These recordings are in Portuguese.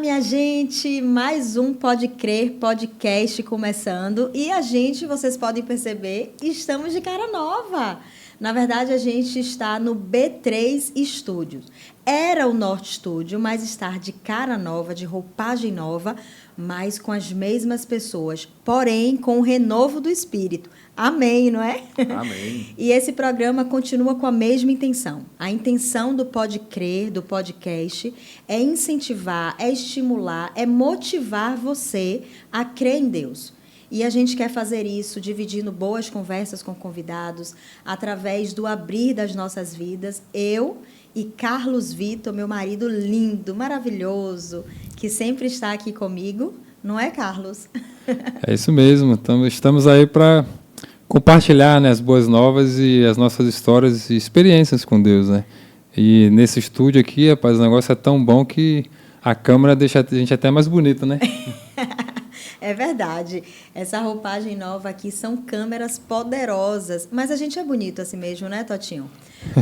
minha gente, mais um Pode Crer podcast começando e vocês podem perceber, estamos de cara nova. Na verdade, a gente está no B3 Studios. Era o Norte Studio, mas está de cara nova, de roupagem nova, mas com as mesmas pessoas, porém com o renovo do espírito. Amém, não é? Amém. E esse programa continua com a mesma intenção. A intenção do Pode Crer, do podcast, é incentivar, é estimular, é motivar você a crer em Deus. E a gente quer fazer isso dividindo boas conversas com convidados, através do abrir das nossas vidas. Eu e Carlos Vitor, meu marido lindo, maravilhoso, que sempre está aqui comigo. Não é, Carlos? É isso mesmo. Estamos aí para compartilhar, né, as boas novas e as nossas histórias e experiências com Deus, né? E nesse estúdio aqui, rapaz, o negócio é tão bom que a câmera deixa a gente até mais bonito, né? É verdade. Essa roupagem nova aqui são câmeras poderosas. Mas a gente é bonito assim mesmo, né, Totinho?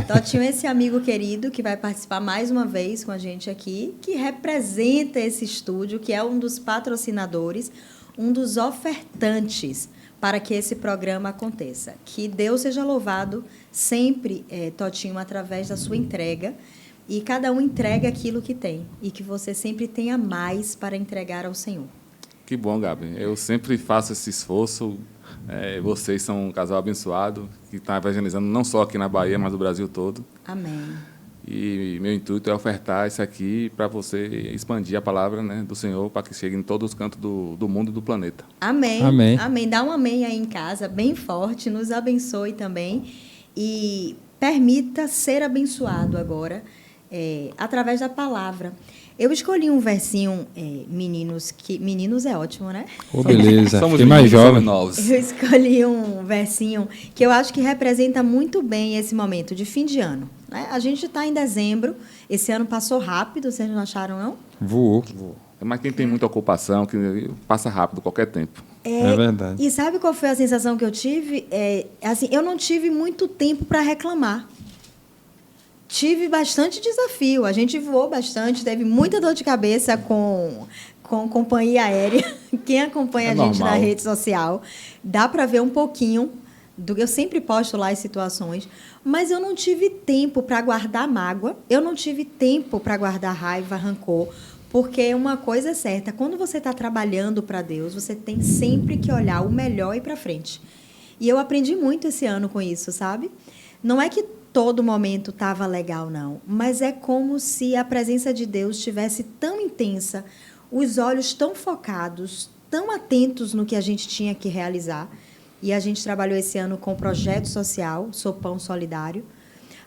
Totinho é esse amigo querido que vai participar mais uma vez com a gente aqui, que representa esse estúdio, que é um dos patrocinadores, um dos ofertantes para que esse programa aconteça. Que Deus seja louvado sempre, Totinho, através da sua entrega. E cada um entrega aquilo que tem. E que você sempre tenha mais para entregar ao Senhor. Que bom, Gabi. Eu sempre faço esse esforço. Vocês são um casal abençoado, que está evangelizando não só aqui na Bahia, mas no Brasil todo. Amém. E meu intuito é ofertar isso aqui para você expandir a palavra, né, do Senhor, para que chegue em todos os cantos do mundo e do planeta. Amém. Amém. Amém. Dá um amém aí em casa, bem forte. Nos abençoe também. E permita ser abençoado agora, através da palavra. Eu escolhi um versinho, meninos, que meninos é ótimo, né? Oh, beleza. Somos Fiquei mais jovem. novos. Eu escolhi um versinho que eu acho que representa muito bem esse momento de fim de ano, né? A gente está em dezembro, esse ano passou rápido, vocês não acharam, não? Voou. Mas quem tem muita ocupação, que passa rápido, qualquer tempo. É verdade. E sabe qual foi a sensação que eu tive? Assim, eu não tive muito tempo para reclamar. Tive bastante desafio. A gente voou bastante, teve muita dor de cabeça com companhia aérea. Quem acompanha a gente normal. na rede social, dá para ver um pouquinho do que eu sempre posto lá as situações. Mas eu não tive tempo para guardar mágoa, eu não tive tempo para guardar raiva, rancor. Porque uma coisa é certa, quando você está trabalhando para Deus, você tem sempre que olhar o melhor e ir para frente. E eu aprendi muito esse ano com isso, sabe? Não é que todo momento estava legal, não. Mas é como se a presença de Deus estivesse tão intensa, os olhos tão focados, tão atentos no que a gente tinha que realizar. E a gente trabalhou esse ano com o projeto social, Sopão Solidário.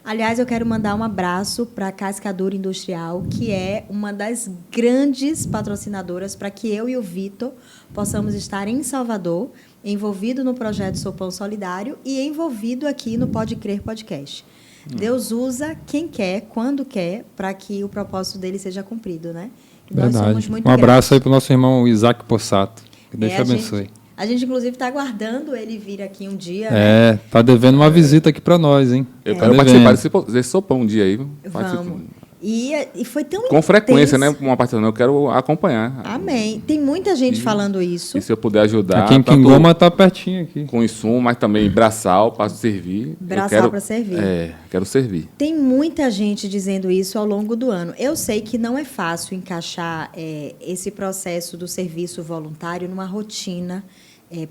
Aliás, eu quero mandar um abraço para a Cascadura Industrial, que é uma das grandes patrocinadoras para que eu e o Vitor possamos estar em Salvador, envolvido no projeto Sopão Solidário e envolvido aqui no Pode Crer Podcast. Deus usa quem quer, quando quer, para que o propósito dele seja cumprido, né? E nós somos muito Um abraço gratos. aí para o nosso irmão Isaac Possato. Que Deus te abençoe. A gente, inclusive, está aguardando ele vir aqui um dia. Né? Tá devendo uma visita aqui para nós, hein? Eu quero participar desse sopão um dia aí. Vamos. E foi tão com frequência, intenso. né? Uma participação, eu quero acompanhar. Amém. Tem muita gente falando isso. E se eu puder ajudar, Aqui em Quingoma está pertinho aqui. com insumo, mas também braçal para servir. Braçal para servir. Quero servir. Tem muita gente dizendo isso ao longo do ano. Eu sei que não é fácil encaixar esse processo do serviço voluntário numa rotina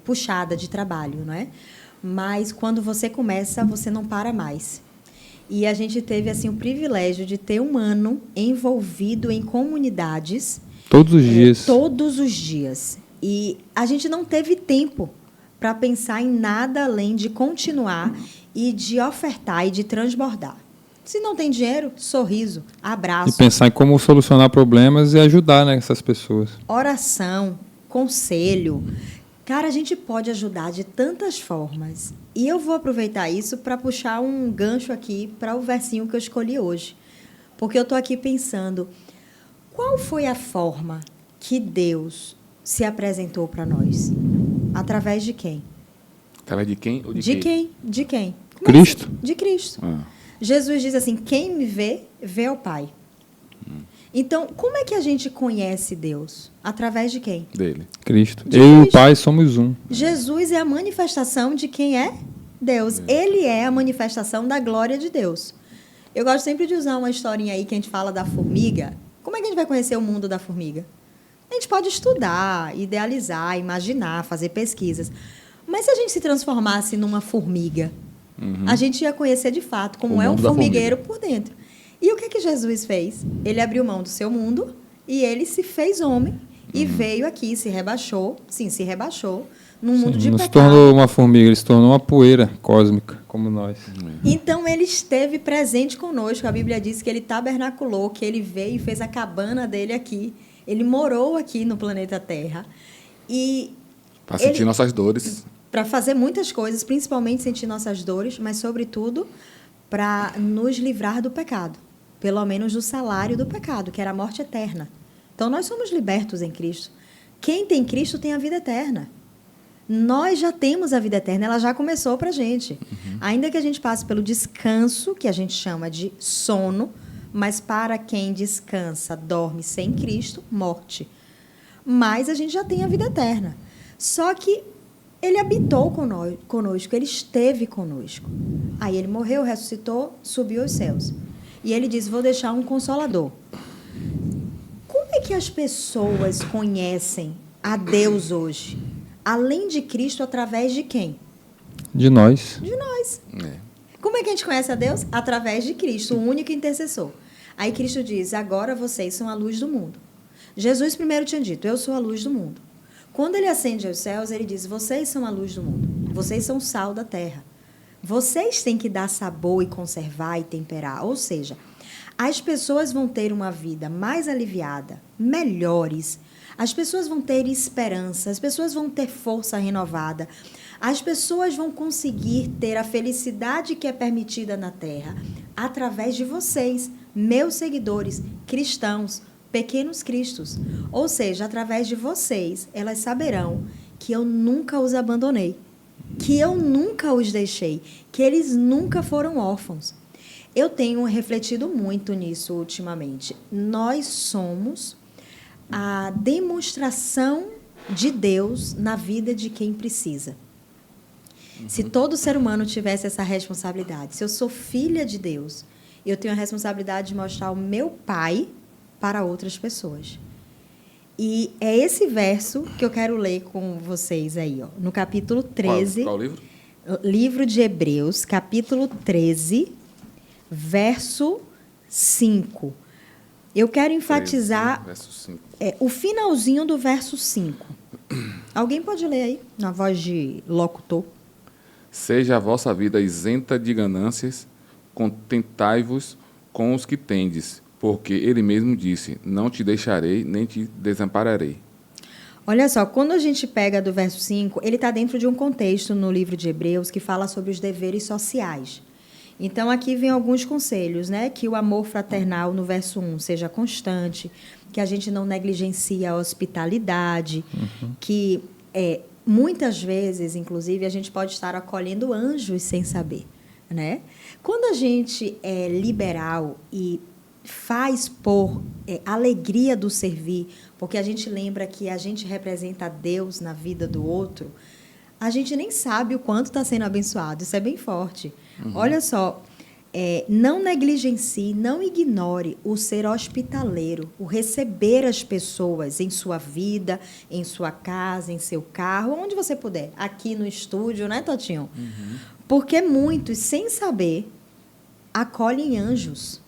puxada de trabalho, não é? Mas quando você começa, você não para mais. E a gente teve assim o privilégio de ter um ano envolvido em comunidades. Todos os dias. Todos os dias. E a gente não teve tempo para pensar em nada além de continuar e de ofertar e de transbordar. Se não tem dinheiro, sorriso, abraço. E pensar em como solucionar problemas e ajudar, né, essas pessoas. Oração, conselho. Cara, a gente pode ajudar de tantas formas. E eu vou aproveitar isso para puxar um gancho aqui para o versinho que eu escolhi hoje. Porque eu estou aqui pensando, qual foi a forma que Deus se apresentou para nós? Através de quem? Através de quem ou De quem? De quem? Cristo. De Cristo. Ah. Jesus diz assim, quem me vê, vê o Pai. Então, como é que a gente conhece Deus? Através de quem? Dele. Cristo. De Eu e o Cristo. Pai somos um. Jesus é a manifestação de quem é Deus. Ele é a manifestação da glória de Deus. Eu gosto sempre de usar uma historinha aí que a gente fala da formiga. Como é que a gente vai conhecer o mundo da formiga? A gente pode estudar, idealizar, imaginar, fazer pesquisas. Mas se a gente se transformasse numa formiga, a gente ia conhecer de fato como O é um mundo da formigueiro formiga. por dentro. E o que é que Jesus fez? Ele abriu mão do seu mundo e ele se fez homem e veio aqui, se rebaixou num mundo de Não se pecado. tornou uma formiga, ele se tornou uma poeira cósmica, como nós. Então ele esteve presente conosco. A Bíblia diz que ele tabernaculou, que ele veio e fez a cabana dele aqui. Ele morou aqui no planeta Terra. E Para sentir ele- nossas dores. para fazer muitas coisas, principalmente sentir nossas dores, mas sobretudo para nos livrar do pecado, pelo menos do salário do pecado, que era a morte eterna. Então nós somos libertos em Cristo. Quem tem Cristo tem a vida eterna. Nós já temos a vida eterna, ela já começou para a gente. Ainda que a gente passe pelo descanso, que a gente chama de sono, mas para quem descansa, dorme sem Cristo, morte. Mas a gente já tem a vida eterna. Só que ele habitou conosco, ele esteve conosco. Aí ele morreu, ressuscitou, subiu aos céus. E ele diz: vou deixar um consolador. Como é que as pessoas conhecem a Deus hoje? Além de Cristo, através de quem? De nós. De nós. É. Como é que a gente conhece a Deus? Através de Cristo, o único intercessor. Aí Cristo diz: agora vocês são a luz do mundo. Jesus primeiro tinha dito: eu sou a luz do mundo. Quando ele ascende aos céus, ele diz: vocês são a luz do mundo. Vocês são o sal da terra. Vocês têm que dar sabor e conservar e temperar. Ou seja, as pessoas vão ter uma vida mais aliviada, melhores. As pessoas vão ter esperança, as pessoas vão ter força renovada. As pessoas vão conseguir ter a felicidade que é permitida na terra através de vocês, meus seguidores, cristãos, pequenos cristos. Ou seja, através de vocês, elas saberão que eu nunca os abandonei, que eu nunca os deixei, que eles nunca foram órfãos. Eu tenho refletido muito nisso ultimamente. Nós somos a demonstração de Deus na vida de quem precisa. Se todo ser humano tivesse essa responsabilidade, se eu sou filha de Deus, eu tenho a responsabilidade de mostrar o meu Pai para outras pessoas. E é esse verso que eu quero ler com vocês aí, ó, no capítulo 13. Qual livro? Livro de Hebreus, capítulo 13, verso 5. Eu quero enfatizar 13, verso 5. o finalzinho do verso 5. Alguém pode ler aí, na voz de locutor? Seja a vossa vida isenta de ganâncias, contentai-vos com os que tendes, porque ele mesmo disse: não te deixarei, nem te desampararei. Olha só, quando a gente pega do verso 5, ele está dentro de um contexto no livro de Hebreus que fala sobre os deveres sociais. Então, aqui vem alguns conselhos, né? Que o amor fraternal, no verso 1, seja constante, que a gente não negligencie a hospitalidade, que muitas vezes, inclusive, a gente pode estar acolhendo anjos sem saber, né? Quando a gente é liberal e faz por alegria do servir, porque a gente lembra que a gente representa Deus na vida do outro, a gente nem sabe o quanto está sendo abençoado. Isso é bem forte. Olha só, não negligencie, não ignore o ser hospitaleiro, o receber as pessoas em sua vida, em sua casa, em seu carro, onde você puder. Aqui no estúdio, né, Totinho? Porque muitos, sem saber, acolhem anjos.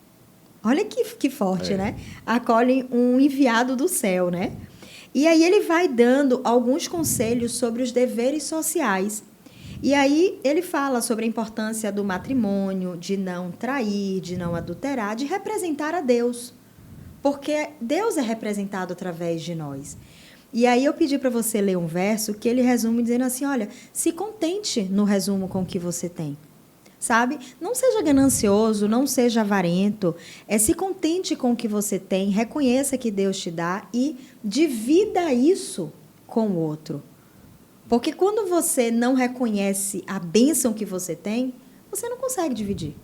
Olha que forte, né? Acolhem um enviado do céu, né? E aí ele vai dando alguns conselhos sobre os deveres sociais. E aí ele fala sobre a importância do matrimônio, de não trair, de não adulterar, de representar a Deus. Porque Deus é representado através de nós. E aí eu pedi para você ler um verso que ele resume dizendo assim: olha, se contente no resumo com o que você tem. Sabe? Não seja ganancioso, não seja avarento. Se contente com o que você tem, reconheça que Deus te dá e divida isso com o outro. Porque quando você não reconhece a bênção que você tem, você não consegue dividir.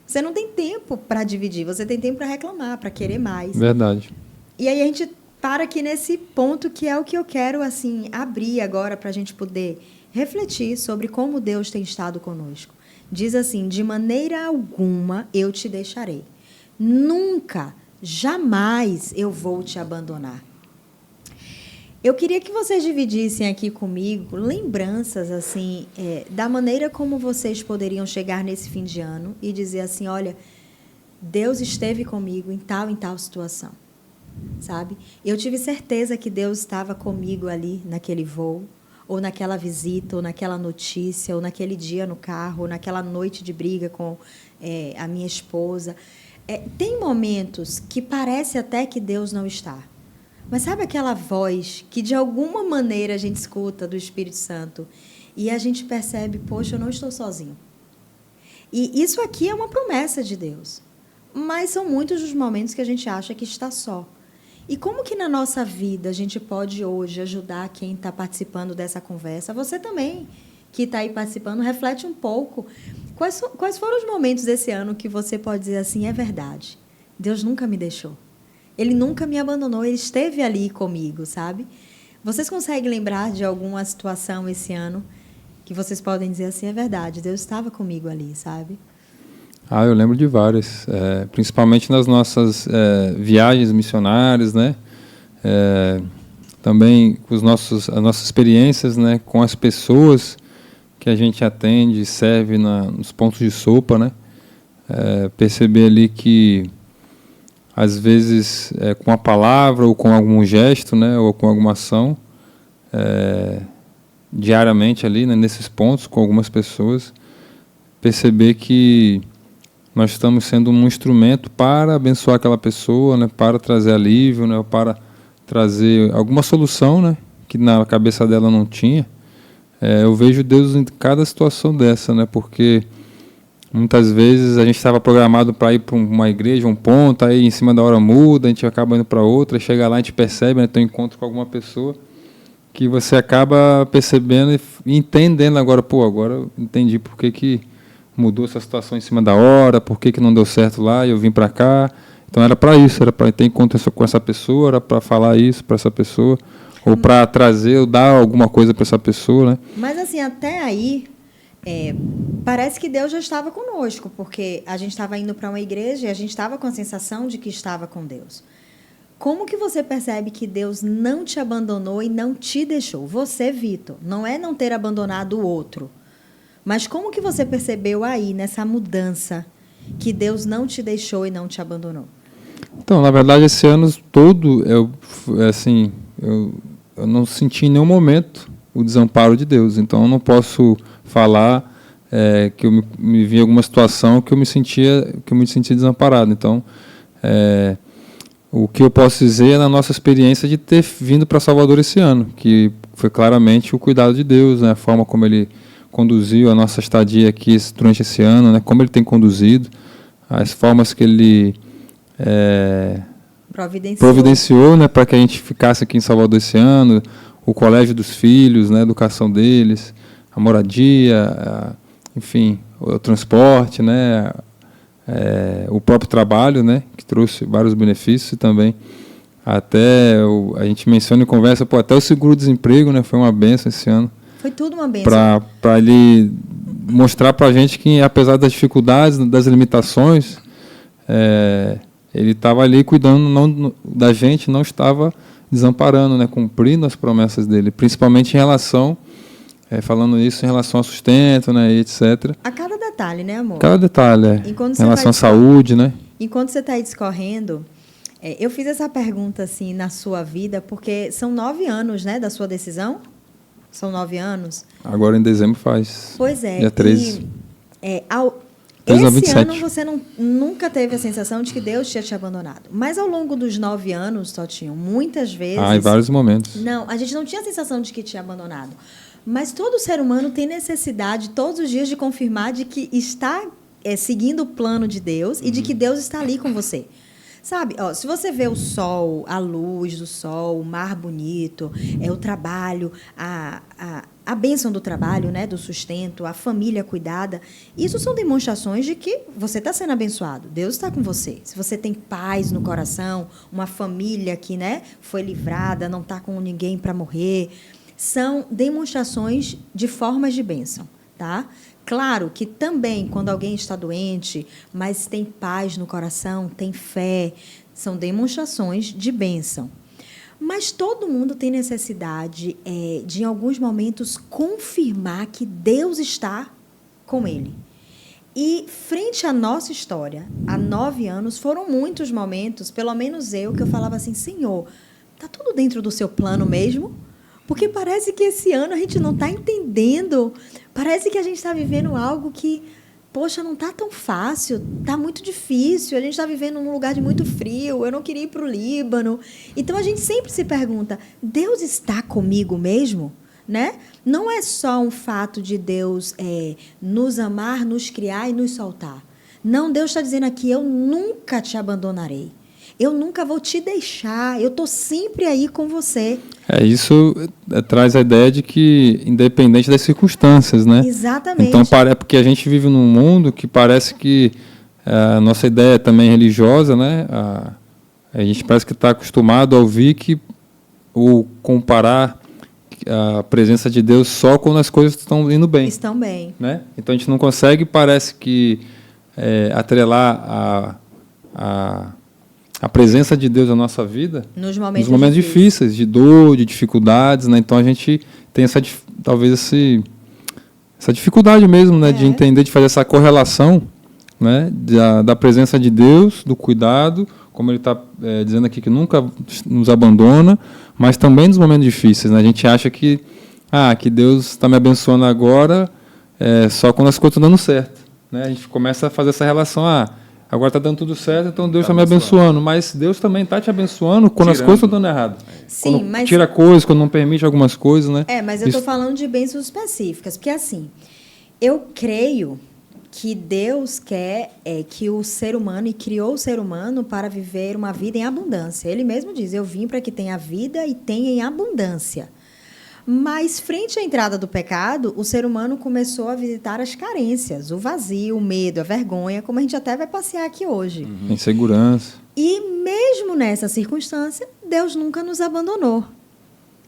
Você não tem tempo para dividir, você tem tempo para reclamar, para querer mais. Verdade. E aí a gente para aqui nesse ponto que é o que eu quero assim abrir agora para a gente poder refletir sobre como Deus tem estado conosco. Diz assim: de maneira alguma eu te deixarei. Nunca, jamais eu vou te abandonar. Eu queria que vocês dividissem aqui comigo lembranças assim da maneira como vocês poderiam chegar nesse fim de ano e dizer assim: olha, Deus esteve comigo em tal situação, sabe? Eu tive certeza que Deus estava comigo ali naquele voo, ou naquela visita, ou naquela notícia, ou naquele dia no carro, ou naquela noite de briga com a minha esposa. Tem momentos que parece até que Deus não está. Mas sabe aquela voz que, de alguma maneira, a gente escuta do Espírito Santo e a gente percebe, poxa, eu não estou sozinho. E isso aqui é uma promessa de Deus. Mas são muitos os momentos que a gente acha que está só. E como que na nossa vida a gente pode hoje ajudar quem está participando dessa conversa? Você também, que está aí participando, reflete um pouco. Quais foram os momentos desse ano que você pode dizer assim, é verdade, Deus nunca me deixou. Ele nunca me abandonou, ele esteve ali comigo, sabe? Vocês conseguem lembrar de alguma situação esse ano que vocês podem dizer assim, é verdade, Deus estava comigo ali, sabe? Eu lembro de várias, principalmente nas nossas viagens missionárias, né? Também com as nossas experiências, né? Com as pessoas que a gente atende, serve nos pontos de sopa, né? Perceber ali que às vezes com a palavra ou com algum gesto, né, ou com alguma ação, diariamente ali, né, nesses pontos com algumas pessoas, perceber que nós estamos sendo um instrumento para abençoar aquela pessoa, né, para trazer alívio, né, ou para trazer alguma solução, né, que na cabeça dela não tinha. Eu vejo Deus em cada situação dessa, né, porque muitas vezes a gente estava programado para ir para uma igreja, um ponto, aí em cima da hora muda, a gente acaba indo para outra, chega lá, a gente percebe, né, tem um encontro com alguma pessoa que você acaba percebendo e entendendo agora, agora eu entendi por que mudou essa situação em cima da hora, por que não deu certo lá e eu vim para cá. Então era para isso, era para ter encontro com essa pessoa, era para falar isso para essa pessoa, ou para trazer, ou dar alguma coisa para essa pessoa, né? Mas assim, até aí, parece que Deus já estava conosco, porque a gente estava indo para uma igreja e a gente estava com a sensação de que estava com Deus. Como que você percebe que Deus não te abandonou e não te deixou? Você, Vitor, não é não ter abandonado o outro, mas como que você percebeu aí, nessa mudança, que Deus não te deixou e não te abandonou? Então, na verdade, esse ano todo, eu não senti em nenhum momento o desamparo de Deus. Então, eu não posso falar que eu me vi em alguma situação que eu me sentia desamparado. Então, o que eu posso dizer é na nossa experiência de ter vindo para Salvador esse ano, que foi claramente o cuidado de Deus, né, a forma como Ele conduziu a nossa estadia aqui durante esse ano, né, como Ele tem conduzido, as formas que Ele providenciou, né, para que a gente ficasse aqui em Salvador esse ano, o colégio dos filhos, né, a educação deles, a moradia, enfim, o transporte, né, o próprio trabalho, né, que trouxe vários benefícios, e também até a gente menciona em conversa, até o seguro-desemprego, né, foi uma bênção esse ano. Foi tudo uma bênção. Para ele mostrar para a gente que, apesar das dificuldades, das limitações, ele estava ali cuidando da gente, não estava desamparando, né, cumprindo as promessas dele, principalmente em relação, falando isso em relação ao sustento, né, e etc. A cada detalhe, né, amor? Cada detalhe, em relação à saúde, né? Enquanto você está aí discorrendo, eu fiz essa pergunta assim na sua vida, porque são 9 anos, né, da sua decisão? São 9 anos? Agora em dezembro faz. Pois é. Dia 13. Esse ano você nunca teve a sensação de que Deus tinha te abandonado. Mas ao longo dos 9 anos, Totinho, muitas vezes... em vários momentos. Não, a gente não tinha a sensação de que tinha abandonado. Mas todo ser humano tem necessidade, todos os dias, de confirmar de que está seguindo o plano de Deus e de que Deus está ali com você. Sabe, se você vê o sol, a luz do sol, o mar bonito, o trabalho, a bênção do trabalho, né, do sustento, a família cuidada, isso são demonstrações de que você está sendo abençoado. Deus está com você. Se você tem paz no coração, uma família que, né, foi livrada, não está com ninguém para morrer, são demonstrações de formas de bênção, tá? Claro que também, quando alguém está doente, mas tem paz no coração, tem fé, são demonstrações de bênção. Mas todo mundo tem necessidade de, em alguns momentos, confirmar que Deus está com ele. E, frente à nossa história, há 9 anos, foram muitos momentos, pelo menos eu, que eu falava assim, Senhor, está tudo dentro do seu plano mesmo? Porque parece que esse ano a gente não está entendendo, parece que a gente está vivendo algo que, poxa, não está tão fácil, está muito difícil, a gente está vivendo num lugar de muito frio, eu não queria ir para o Líbano. Então, a gente sempre se pergunta, Deus está comigo mesmo? Né? Não é só um fato de Deus nos amar, nos criar e nos soltar. Não, Deus está dizendo aqui, eu nunca te abandonarei. Eu nunca vou te deixar, eu estou sempre aí com você. Isso traz a ideia de que, independente das circunstâncias, né? Exatamente. Então, porque a gente vive num mundo que parece que a nossa ideia também religiosa, né? A gente parece que está acostumado a ouvir ou comparar a presença de Deus só quando as coisas estão indo bem. Estão bem. Né? Então, a gente não consegue, parece que, atrelar a presença de Deus na nossa vida nos momentos difíceis, de dor, de dificuldades, né? Então a gente tem talvez essa dificuldade mesmo, né? De entender, de fazer essa correlação, né? Da presença de Deus, do cuidado, como ele está dizendo aqui, que nunca nos abandona, mas também nos momentos difíceis, né? A gente acha que Deus está me abençoando agora só quando as coisas estão dando certo, né? A gente começa a fazer essa relação, agora está dando tudo certo, então Deus está me abençoando. Mas Deus também está te abençoando quando as coisas estão dando errado. Sim, quando tira coisas, quando não permite algumas coisas, né? Mas eu estou falando de bênçãos específicas, porque assim, eu creio que Deus quer que o ser humano, e criou o ser humano para viver uma vida em abundância. Ele mesmo diz, eu vim para que tenha vida e tenha em abundância. Mas, frente à entrada do pecado, o ser humano começou a visitar as carências, o vazio, o medo, a vergonha, como a gente até vai passear aqui hoje. Insegurança. E, mesmo nessa circunstância, Deus nunca nos abandonou.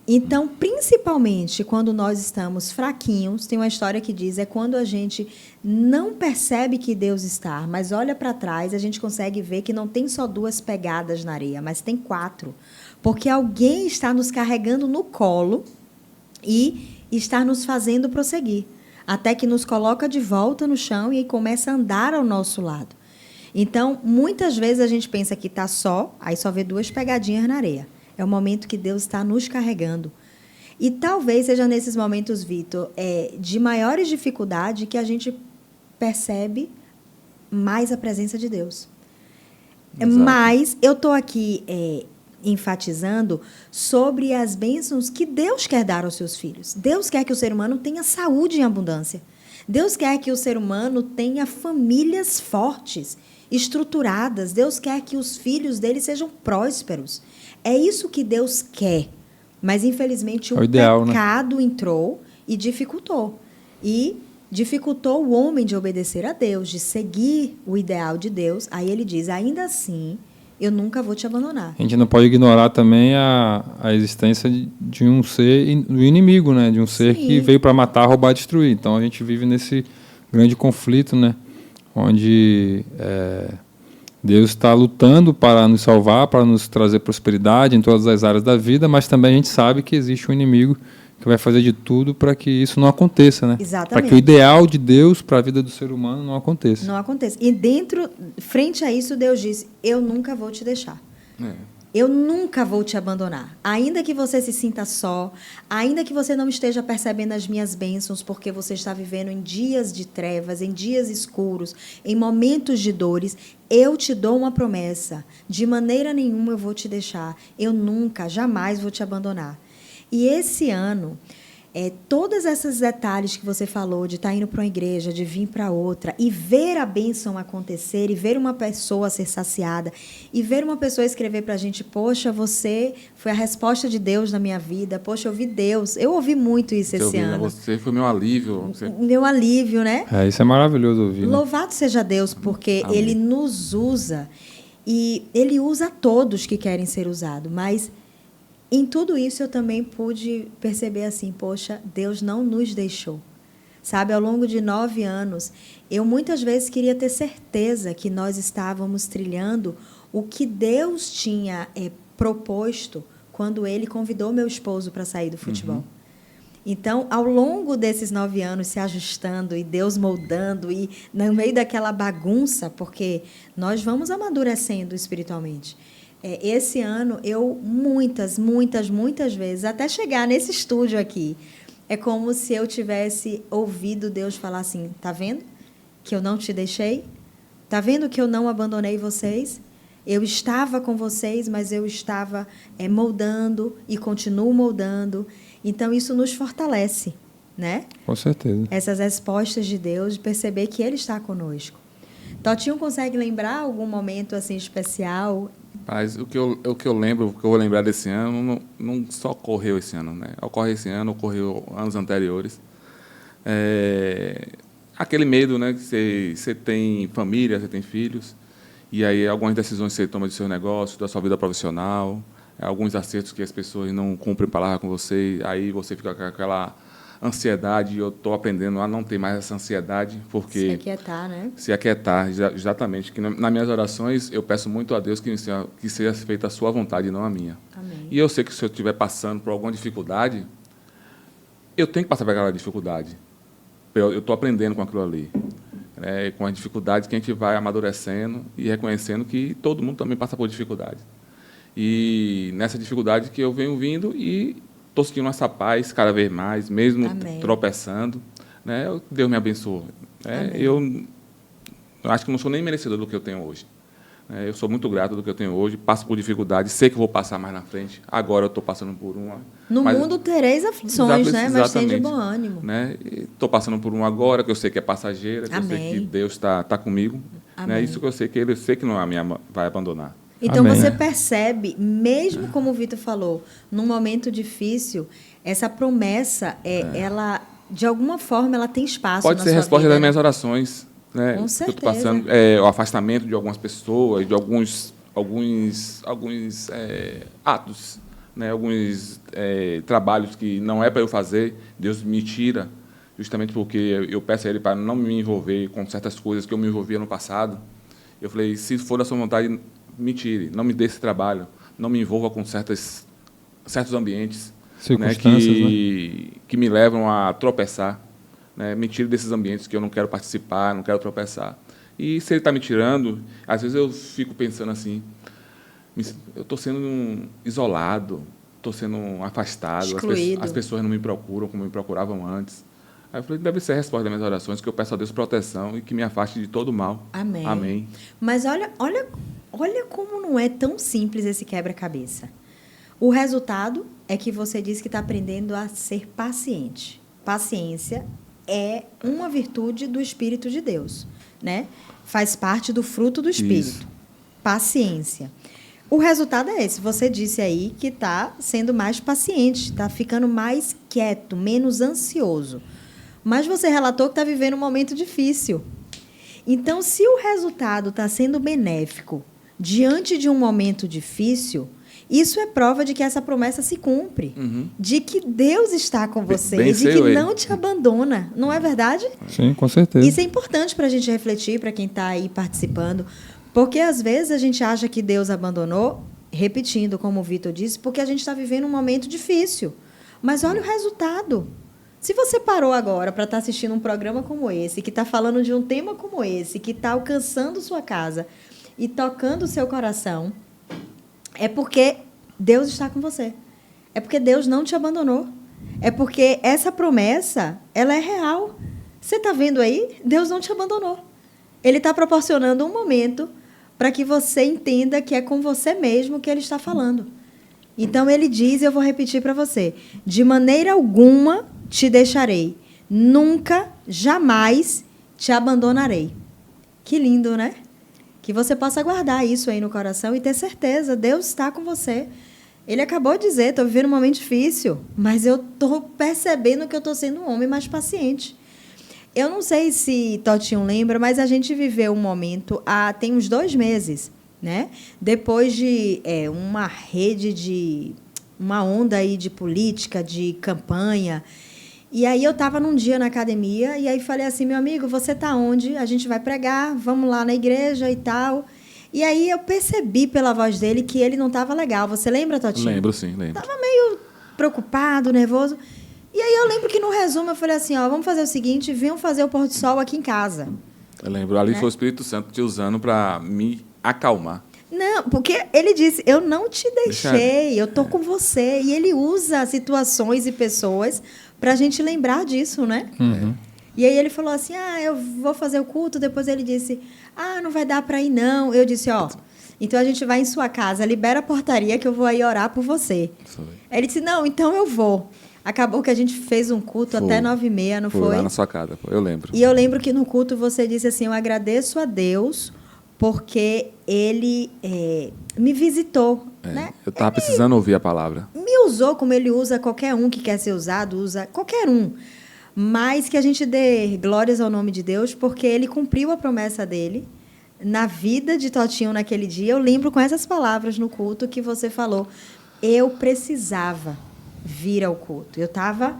Então, principalmente quando nós estamos fraquinhos, tem uma história que diz, quando a gente não percebe que Deus está, mas olha para trás, a gente consegue ver que não tem só 2 pegadas na areia, mas tem 4. Porque alguém está nos carregando no colo e está nos fazendo prosseguir, até que nos coloca de volta no chão e começa a andar ao nosso lado. Então, muitas vezes a gente pensa que está só, aí só vê 2 pegadinhas na areia. É o momento que Deus está nos carregando. E talvez seja nesses momentos, Vitor, de maiores dificuldades que a gente percebe mais a presença de Deus. Exato. Mas eu estou aqui enfatizando sobre as bênçãos que Deus quer dar aos seus filhos. Deus quer que o ser humano tenha saúde em abundância. Deus quer que o ser humano tenha famílias fortes, estruturadas. Deus quer que os filhos dele sejam prósperos. É isso que Deus quer. Mas, infelizmente, o ideal, pecado, né? Entrou e dificultou. E dificultou o homem de obedecer a Deus, de seguir o ideal de Deus. Aí ele diz, ainda assim, eu nunca vou te abandonar. A gente não pode ignorar também a existência de um ser do inimigo, né? De um ser Sim. que veio para matar, roubar, destruir. Então a gente vive nesse grande conflito, né? Onde Deus está lutando para nos salvar, para nos trazer prosperidade em todas as áreas da vida, mas também a gente sabe que existe um inimigo que vai fazer de tudo para que isso não aconteça, né? Exatamente. Para que o ideal de Deus para a vida do ser humano não aconteça. Não aconteça. E frente a isso, Deus disse, eu nunca vou te deixar. Eu nunca vou te abandonar. Ainda que você se sinta só, ainda que você não esteja percebendo as minhas bênçãos, porque você está vivendo em dias de trevas, em dias escuros, em momentos de dores, eu te dou uma promessa. De maneira nenhuma eu vou te deixar. Eu nunca, jamais vou te abandonar. E esse ano, Todos esses detalhes que você falou, de estar indo para uma igreja, de vir para outra, e ver a bênção acontecer, e ver uma pessoa ser saciada, e ver uma pessoa escrever para a gente, poxa, você foi a resposta de Deus na minha vida, poxa, eu ouvi Deus. Eu ouvi muito isso esse ano. Você foi meu alívio. Meu alívio, né? Isso é maravilhoso ouvir. Né? Louvado seja Deus, porque Amém. Ele nos usa, e Ele usa todos que querem ser usados, mas... Em tudo isso, eu também pude perceber assim, poxa, Deus não nos deixou. Sabe, ao longo de 9 anos, eu muitas vezes queria ter certeza que nós estávamos trilhando o que Deus tinha proposto quando Ele convidou meu esposo para sair do futebol. Uhum. Então, ao longo desses 9 anos, se ajustando e Deus moldando, e no meio daquela bagunça, porque nós vamos amadurecendo espiritualmente. Esse ano, eu muitas vezes, até chegar nesse estúdio aqui, é como se eu tivesse ouvido Deus falar assim, tá vendo que eu não te deixei? Tá vendo que eu não abandonei vocês? Eu estava com vocês, mas eu estava moldando e continuo moldando. Então, isso nos fortalece, né? Com certeza. Essas respostas de Deus, de perceber que Ele está conosco. Totinho consegue lembrar algum momento assim especial? Mas o que eu lembro, o que eu vou lembrar desse ano, não só ocorreu esse ano, né? Ocorre esse ano, ocorreu anos anteriores. Aquele medo, né? Que você tem família, você tem filhos, e aí algumas decisões que você toma de seu negócio, da sua vida profissional, alguns acertos que as pessoas não cumprem palavra com você, aí você fica com aquela ansiedade. Eu estou aprendendo a não ter mais essa ansiedade, porque... Se aquietar, né? Se aquietar, exatamente. Que nas minhas orações, eu peço muito a Deus que seja feita a sua vontade e não a minha. Amém. E eu sei que se eu estiver passando por alguma dificuldade, eu tenho que passar por aquela dificuldade. Eu estou aprendendo com aquilo ali. Com as dificuldades que a gente vai amadurecendo e reconhecendo que todo mundo também passa por dificuldade. E nessa dificuldade que eu venho vindo e estou sentindo essa paz cada vez mais, mesmo Amém. tropeçando. Né? Deus me abençoe. Eu acho que não sou nem merecedor do que eu tenho hoje. Eu sou muito grato do que eu tenho hoje, passo por dificuldades, sei que vou passar mais na frente. Agora eu estou passando por uma... No mundo tereis aflições, né? Mas tem de bom ânimo. Estou passando por uma agora, que eu sei que é passageira, que Amém. eu sei que Deus está comigo. Né? Isso que eu sei que Ele sei que não é a minha vai abandonar. Então, Amém. você percebe, mesmo como o Vitor falou, num momento difícil, essa promessa, ela, de alguma forma, ela tem espaço Pode na ser sua resposta vida, das né? minhas orações. Né? Com Que eu certeza. estou passando, o afastamento de algumas pessoas, de alguns atos, né? Alguns trabalhos que não é para eu fazer, Deus me tira, justamente porque eu peço a Ele para não me envolver com certas coisas que eu me envolvia no passado. Eu falei, se for da sua vontade, me tire, não me dê esse trabalho, não me envolva com certos ambientes, né, que me levam a tropeçar, né, me tire desses ambientes que eu não quero participar, não quero tropeçar. E se Ele está me tirando, às vezes eu fico pensando assim, eu estou sendo isolado, estou sendo afastado, as pessoas não me procuram como me procuravam antes. Aí eu falei, deve ser a resposta das minhas orações, que eu peço a Deus proteção e que me afaste de todo mal. Amém. Amém. Mas olha como não é tão simples esse quebra-cabeça. O resultado é que você diz que está aprendendo a ser paciente. Paciência é uma virtude do Espírito de Deus, né? Faz parte do fruto do Espírito. Isso. Paciência. O resultado é esse. Você disse aí que está sendo mais paciente, está ficando mais quieto, menos ansioso. Mas você relatou que está vivendo um momento difícil. Então, se o resultado está sendo benéfico diante de um momento difícil, isso é prova de que essa promessa se cumpre. Uhum. De que Deus está com você, de que não te abandona. Não é verdade? Sim, com certeza. Isso é importante para a gente refletir, para quem está aí participando. Porque, às vezes, a gente acha que Deus abandonou, repetindo, como o Vitor disse, porque a gente está vivendo um momento difícil. Mas olha o resultado. Se você parou agora para estar assistindo um programa como esse, que está falando de um tema como esse, que está alcançando sua casa e tocando o seu coração, é porque Deus está com você. É porque Deus não te abandonou. É porque essa promessa, ela é real. Você está vendo aí? Deus não te abandonou. Ele está proporcionando um momento para que você entenda que é com você mesmo que Ele está falando. Então, Ele diz, e eu vou repetir para você, de maneira alguma te deixarei. Nunca, jamais te abandonarei. Que lindo, né? Que você possa guardar isso aí no coração e ter certeza, Deus está com você. Ele acabou de dizer, estou vivendo um momento difícil, mas eu estou percebendo que eu estou sendo um homem mais paciente. Eu não sei se Totinho lembra, mas a gente viveu um momento tem uns 2 meses, né? Depois de uma rede uma onda aí de política, de campanha. E aí eu estava num dia na academia e aí falei assim, meu amigo, você está onde? A gente vai pregar, vamos lá na igreja e tal. E aí eu percebi pela voz dele que ele não estava legal. Você lembra, Totinho? Lembro, sim, lembro. Estava meio preocupado, nervoso. E aí eu lembro que no resumo eu falei assim, vamos fazer o seguinte, venham fazer o pôr do sol aqui em casa. Eu lembro, ali foi o Espírito Santo te usando para me acalmar. Não, porque ele disse, eu não te deixei, eu tô com você. E ele usa situações e pessoas para a gente lembrar disso, né? Uhum. E aí ele falou assim, eu vou fazer o culto. Depois ele disse, não vai dar para ir, não. Eu disse, então a gente vai em sua casa, libera a portaria que eu vou aí orar por você. Foi. Ele disse, não, então eu vou. Acabou que a gente fez um culto até 9h30, não foi? Foi lá na sua casa, eu lembro. E eu lembro que no culto você disse assim, eu agradeço a Deus porque ele me visitou. Né? Eu estava precisando ouvir a palavra. Me usou como ele usa qualquer um que quer ser usado, usa qualquer um. Mas que a gente dê glórias ao nome de Deus, porque ele cumpriu a promessa dele na vida de Totinho naquele dia. Eu lembro com essas palavras no culto que você falou. Eu precisava vir ao culto. Eu estava,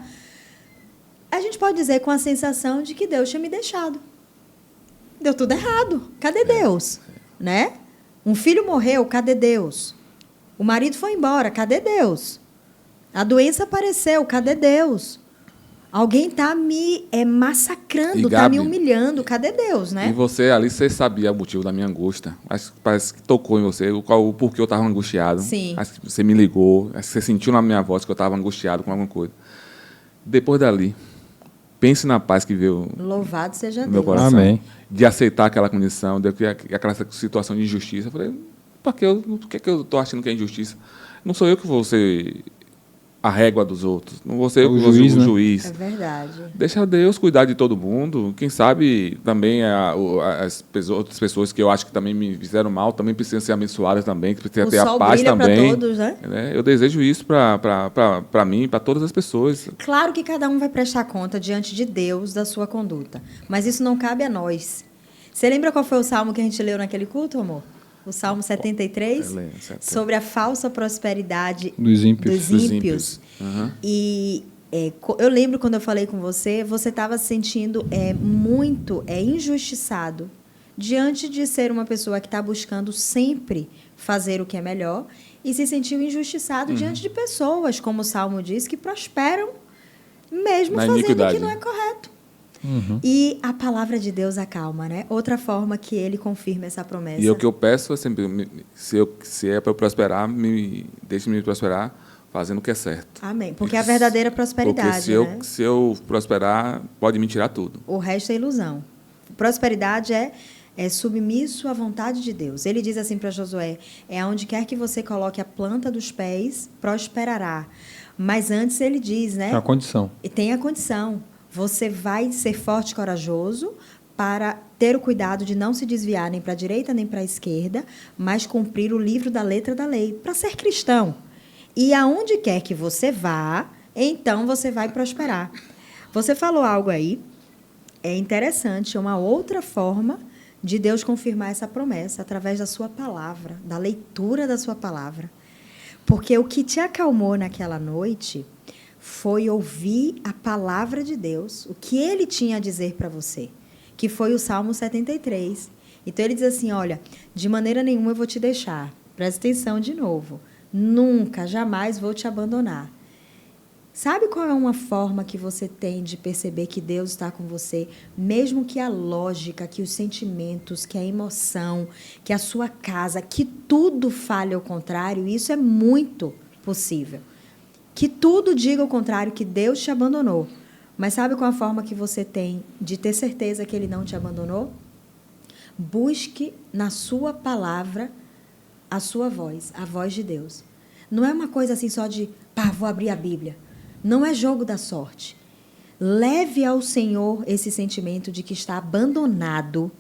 a gente pode dizer, com a sensação de que Deus tinha me deixado. Deu tudo errado. Cadê Deus? Né? Um filho morreu, cadê Deus? O marido foi embora, cadê Deus? A doença apareceu, cadê Deus? Alguém está me massacrando, está me humilhando, cadê Deus, né? E você ali, você sabia o motivo da minha angústia. Mas parece que tocou em você o porquê eu estava angustiado. Sim. Acho que você me ligou, acho que você sentiu na minha voz que eu estava angustiado com alguma coisa. Depois dali, pense na paz que veio Louvado seja no meu Deus. coração. Amém. De aceitar aquela condição, aquela situação de injustiça. Eu falei, por que eu estou achando que é injustiça? Não sou eu que vou ser a régua dos outros. Não vou ser eu que vou ser o juiz. É verdade. Deixa Deus cuidar de todo mundo. Quem sabe também as outras pessoas que eu acho que também me fizeram mal também precisam ser abençoadas também, que precisam ter a paz também. Todos, né? Eu desejo isso para mim, para todas as pessoas. Claro que cada um vai prestar conta diante de Deus da sua conduta, mas isso não cabe a nós. Você lembra qual foi o salmo que a gente leu naquele culto, amor? O Salmo 73, sobre a falsa prosperidade dos ímpios. Uhum. E eu lembro quando eu falei com você, você estava se sentindo muito injustiçado diante de ser uma pessoa que está buscando sempre fazer o que é melhor e se sentiu injustiçado diante de pessoas, como o Salmo diz, que prosperam mesmo na fazendo iniquidade. O que não é correto. Uhum. E a palavra de Deus acalma, né? Outra forma que ele confirma essa promessa. E o que eu peço é sempre, se é para eu prosperar, deixe-me prosperar fazendo o que é certo. Amém. Porque é a verdadeira prosperidade, porque se eu prosperar, pode me tirar tudo. O resto é ilusão. Prosperidade é submisso à vontade de Deus. Ele diz assim para Josué, aonde quer que você coloque a planta dos pés, prosperará. Mas antes ele diz, né? Tem a condição. E tem a condição. Você vai ser forte e corajoso para ter o cuidado de não se desviar nem para a direita nem para a esquerda, mas cumprir o livro da letra da lei, para ser cristão. E aonde quer que você vá, então você vai prosperar. Você falou algo aí, é interessante, uma outra forma de Deus confirmar essa promessa, através da sua palavra, da leitura da sua palavra. Porque o que te acalmou naquela noite foi ouvir a palavra de Deus, o que ele tinha a dizer para você, que foi o Salmo 73. Então, ele diz assim, olha, de maneira nenhuma eu vou te deixar. Presta atenção de novo. Nunca, jamais vou te abandonar. Sabe qual é uma forma que você tem de perceber que Deus está com você? Mesmo que a lógica, que os sentimentos, que a emoção, que a sua casa, que tudo fale ao contrário, isso é muito possível. Que tudo diga o contrário, que Deus te abandonou. Mas sabe qual é a forma que você tem de ter certeza que Ele não te abandonou? Busque na sua palavra a sua voz, a voz de Deus. Não é uma coisa assim só de, vou abrir a Bíblia. Não é jogo da sorte. leve ao Senhor esse sentimento de que está abandonado.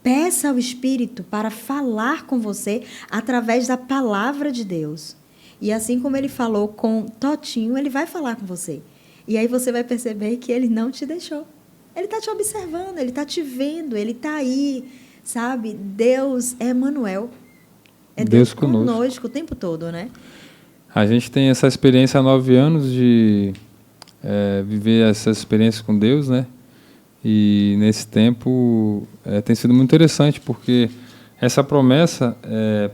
Peça ao Espírito para falar com você através da palavra de Deus. E assim como ele falou com Totinho, ele vai falar com você. E aí você vai perceber que ele não te deixou. Ele está te observando, ele está te vendo, ele está aí, sabe? Deus é Emanuel. É Deus conosco o tempo todo, né? A gente tem essa experiência há 9 anos de viver essa experiência com Deus, né? E nesse tempo tem sido muito interessante, porque essa promessa,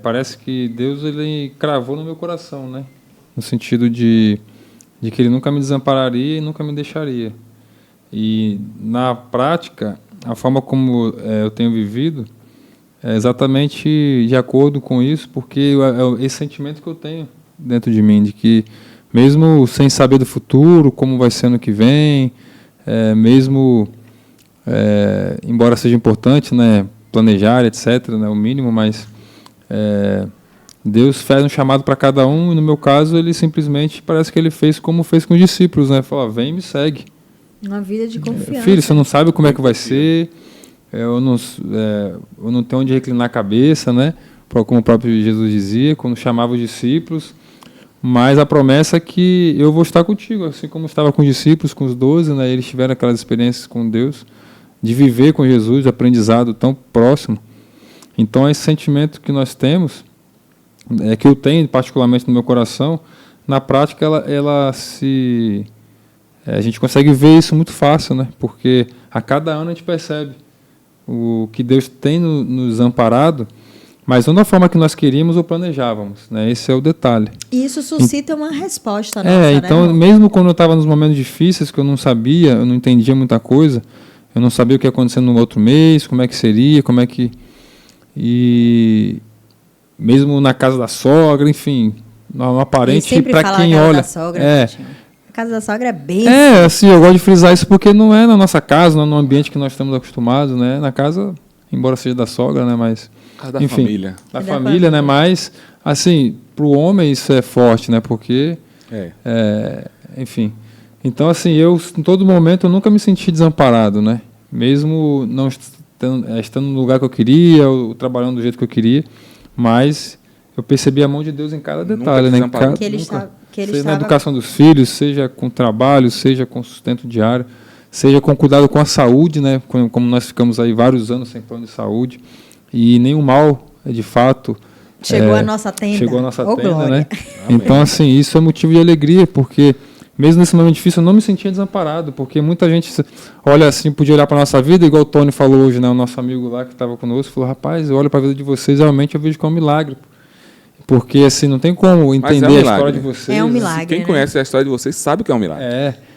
parece que Deus ele cravou no meu coração, né? No sentido de que Ele nunca me desampararia e nunca me deixaria. E, na prática, a forma como eu tenho vivido é exatamente de acordo com isso, porque é esse sentimento que eu tenho dentro de mim, de que, mesmo sem saber do futuro, como vai ser ano que vem, mesmo, embora seja importante, né, planejar, etc., né, o mínimo, mas Deus faz um chamado para cada um, e no meu caso, Ele simplesmente parece que Ele fez como fez com os discípulos, né? Falou, vem e me segue. Uma vida de confiança. Filho, você não sabe como é que vai ser, eu não tenho onde reclinar a cabeça, né? Como o próprio Jesus dizia, quando chamava os discípulos, mas a promessa é que eu vou estar contigo, assim como eu estava com os discípulos, com os 12, né? Eles tiveram aquelas experiências com Deus, de viver com Jesus, de aprendizado tão próximo. Então, esse sentimento que nós temos, que eu tenho particularmente no meu coração, na prática a gente consegue ver isso muito fácil, né? Porque a cada ano a gente percebe o que Deus tem nos amparado, mas não da forma que nós queríamos ou planejávamos, né? Esse é o detalhe. E isso suscita uma resposta nossa, então, né? Mesmo quando eu estava nos momentos difíceis, que eu não sabia, eu não entendia muita coisa, eu não sabia o que ia acontecer no outro mês, como é que seria, E mesmo na casa da sogra, enfim, no aparente, para quem olha. Da sogra, a casa da sogra é bem. Assim, eu gosto de frisar isso porque não é na nossa casa, não é no ambiente que nós estamos acostumados, né? Na casa, embora seja da sogra, né? Mas casa da família. Da família, né? Mas, assim, para o homem isso é forte, né? Porque, enfim. Então, assim, em todo momento, eu nunca me senti desamparado, né? Mesmo não estando no lugar que eu queria, ou trabalhando do jeito que eu queria, mas eu percebi a mão de Deus em cada detalhe, né? Seja na educação dos filhos, seja com trabalho, seja com sustento diário, seja com cuidado com a saúde, né? Como nós ficamos aí vários anos sem plano de saúde, e nenhum mal, de fato... Chegou a nossa tenda. Chegou a nossa tenda, glória. né? Então, assim, isso é motivo de alegria, porque mesmo nesse momento difícil eu não me sentia desamparado, porque muita gente olha assim, podia olhar para a nossa vida, igual o Tony falou hoje, né? O nosso amigo lá que estava conosco, falou, rapaz, eu olho para a vida de vocês, realmente eu vejo que é um milagre. Porque, assim, não tem como entender a história de vocês. É um milagre. Quem conhece a história de vocês sabe que é um milagre.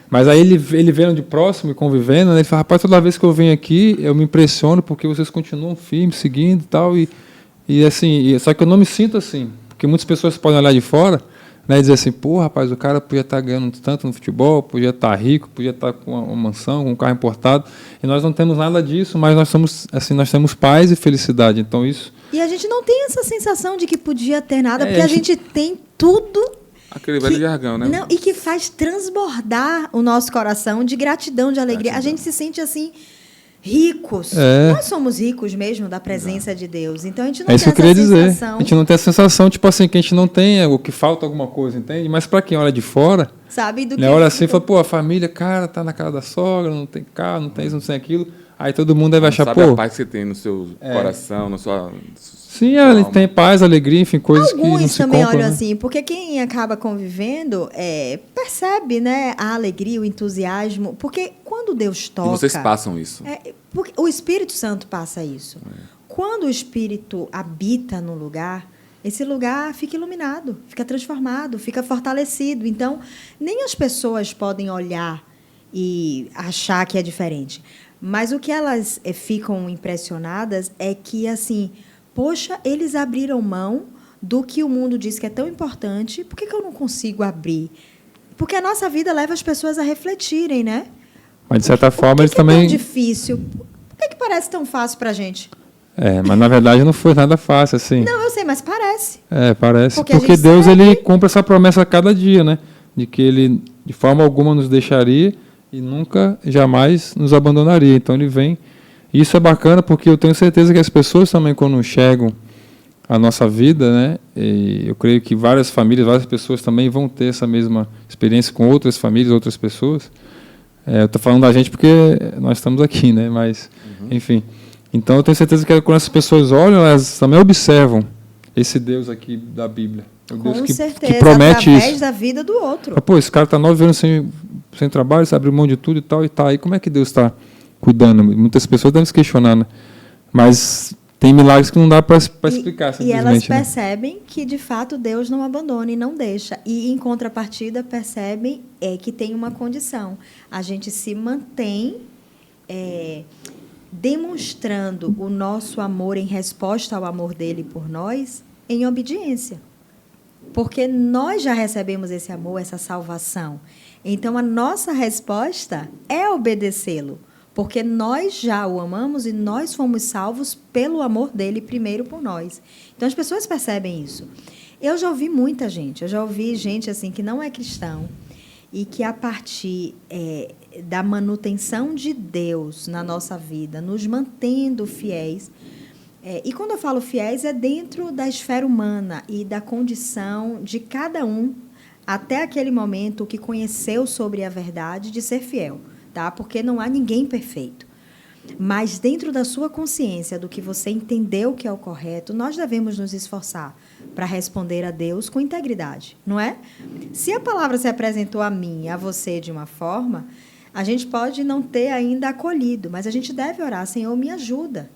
Mas aí ele vendo de próximo e convivendo, né, ele fala, rapaz, toda vez que eu venho aqui, eu me impressiono porque vocês continuam firmes, seguindo e tal. E assim, só que eu não me sinto assim. Porque muitas pessoas podem olhar de fora, né, e dizer assim, pô, rapaz, o cara podia estar ganhando tanto no futebol, podia estar rico, podia estar com uma mansão, com um carro importado. E nós não temos nada disso, mas nós temos paz e felicidade. Então isso... E a gente não tem essa sensação de que podia ter nada, porque a gente tem tudo. Aquele velho jargão, né? Não, e que faz transbordar o nosso coração de gratidão, de alegria. A gente se sente assim, ricos. Nós somos ricos mesmo da presença de Deus. Então a gente não tem essa sensação. A gente não tem a sensação, tipo assim, que a gente não tem, o que falta alguma coisa, entende? Mas para quem olha de fora, sabe do que olha assim e fala, pô, a família, cara, tá na casa da sogra, não tem carro, não tem isso, não tem aquilo. Aí todo mundo deve achar, sabe a paz que você tem no seu coração, na sua... Sim, ele tem paz, alegria, enfim, coisas que não se compram. Alguns também olham assim, porque quem acaba convivendo percebe, né, a alegria, o entusiasmo, porque quando Deus toca... E vocês passam isso. Porque o Espírito Santo passa isso. Quando o Espírito habita no lugar, esse lugar fica iluminado, fica transformado, fica fortalecido. Então, nem as pessoas podem olhar e achar que é diferente. Mas o que elas ficam impressionadas é que, assim, poxa, eles abriram mão do que o mundo diz que é tão importante, por que eu não consigo abrir? Porque a nossa vida leva as pessoas a refletirem, né? Mas, de certa forma, eles também... Por que é tão difícil? Por que parece tão fácil para a gente? Mas, na verdade, não foi nada fácil, assim. Não, eu sei, mas parece. Parece. Porque Deus, ele cumpre essa promessa a cada dia, né? De que ele, de forma alguma, nos deixaria e nunca, jamais nos abandonaria. Então ele vem. Isso é bacana porque eu tenho certeza que as pessoas também, quando chegam a nossa vida, né? E eu creio que várias famílias, várias pessoas também vão ter essa mesma experiência com outras famílias, outras pessoas. Eu estou falando da gente porque nós estamos aqui, né? Mas, enfim. Então, eu tenho certeza que quando as pessoas olham, elas também observam esse Deus aqui da Bíblia. O Deus Com certeza, que promete através isso. da vida do outro. Pô, esse cara está 9 anos sem trabalho, você abriu mão de tudo e tal, e tá aí. Como é que Deus está cuidando? Muitas pessoas devem se questionar, né? Mas tem milagres que não dá para explicar, simplesmente. E elas né? percebem que, de fato, Deus não abandona e não deixa. E, em contrapartida, percebem que tem uma condição. A gente se mantém demonstrando o nosso amor em resposta ao amor dele por nós em obediência. Porque nós já recebemos esse amor, essa salvação. Então, a nossa resposta é obedecê-lo. Porque nós já o amamos e nós fomos salvos pelo amor dele primeiro por nós. Então, as pessoas percebem isso. Eu já ouvi muita gente, assim que não é cristão e que a partir da manutenção de Deus na nossa vida, nos mantendo fiéis, e quando eu falo fiéis, é dentro da esfera humana e da condição de cada um, até aquele momento que conheceu sobre a verdade, de ser fiel. Tá? Porque não há ninguém perfeito. Mas dentro da sua consciência, do que você entendeu que é o correto, nós devemos nos esforçar para responder a Deus com integridade, não é? Se a palavra se apresentou a mim e a você de uma forma, a gente pode não ter ainda acolhido, mas a gente deve orar: Senhor, me ajuda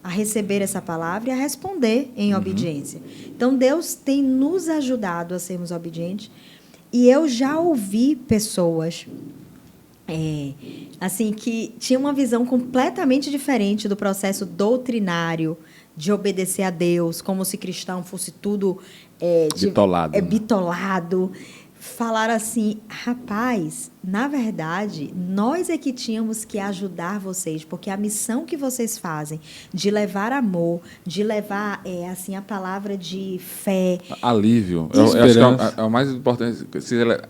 a receber essa palavra e a responder em obediência. Então, Deus tem nos ajudado a sermos obedientes, e eu já ouvi pessoas assim, que tinha uma visão completamente diferente do processo doutrinário de obedecer a Deus, como se cristão fosse tudo bitolado. Falar assim: rapaz, na verdade, nós é que tínhamos que ajudar vocês, porque a missão que vocês fazem de levar amor, de levar assim, a palavra de fé, alívio, eu acho que é o mais importante.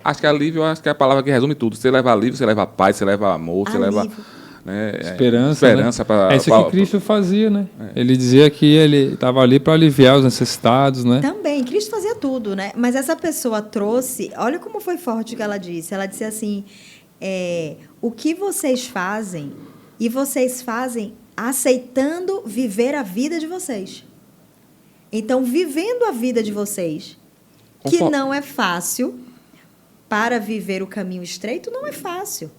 Acho que alívio, acho que é a palavra que resume tudo. Você leva alívio, você leva paz, você leva amor, você leva esperança, né? É isso que Cristo fazia, né? Ele dizia que ele estava ali para aliviar os necessitados, né? Também, Cristo fazia tudo, né? Mas essa pessoa trouxe, olha como foi forte o que ela disse. Ela disse assim: o que vocês fazem, e vocês fazem aceitando viver a vida de vocês. Então, vivendo a vida de vocês, que não é fácil, para viver o caminho estreito, não é fácil.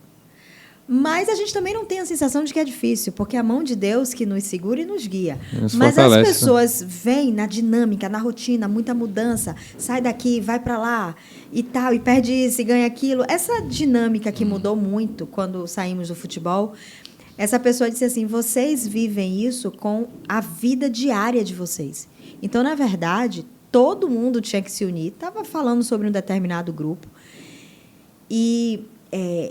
Mas a gente também não tem a sensação de que é difícil, porque é a mão de Deus que nos segura e nos guia. Mas as pessoas veem na dinâmica, na rotina, muita mudança, sai daqui, vai para lá e tal, e perde isso e ganha aquilo. Essa dinâmica que mudou muito quando saímos do futebol, essa pessoa disse assim: vocês vivem isso com a vida diária de vocês. Então, na verdade, todo mundo tinha que se unir. Estava falando sobre um determinado grupo. E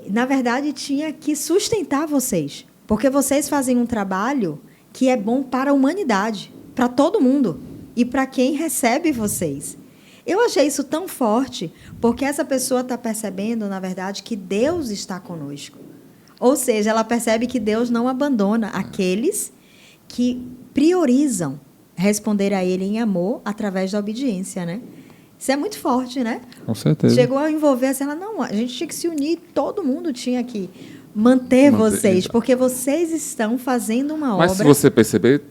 na verdade, tinha que sustentar vocês, porque vocês fazem um trabalho que é bom para a humanidade, para todo mundo e para quem recebe vocês. Eu achei isso tão forte, porque essa pessoa está percebendo, na verdade, que Deus está conosco. Ou seja, ela percebe que Deus não abandona aqueles que priorizam responder a Ele em amor através da obediência, né? Isso é muito forte, né? Com certeza. Chegou a envolver assim, ela, não, a gente tinha que se unir, todo mundo tinha que manter vocês, porque vocês estão fazendo uma obra. Mas se você perceber,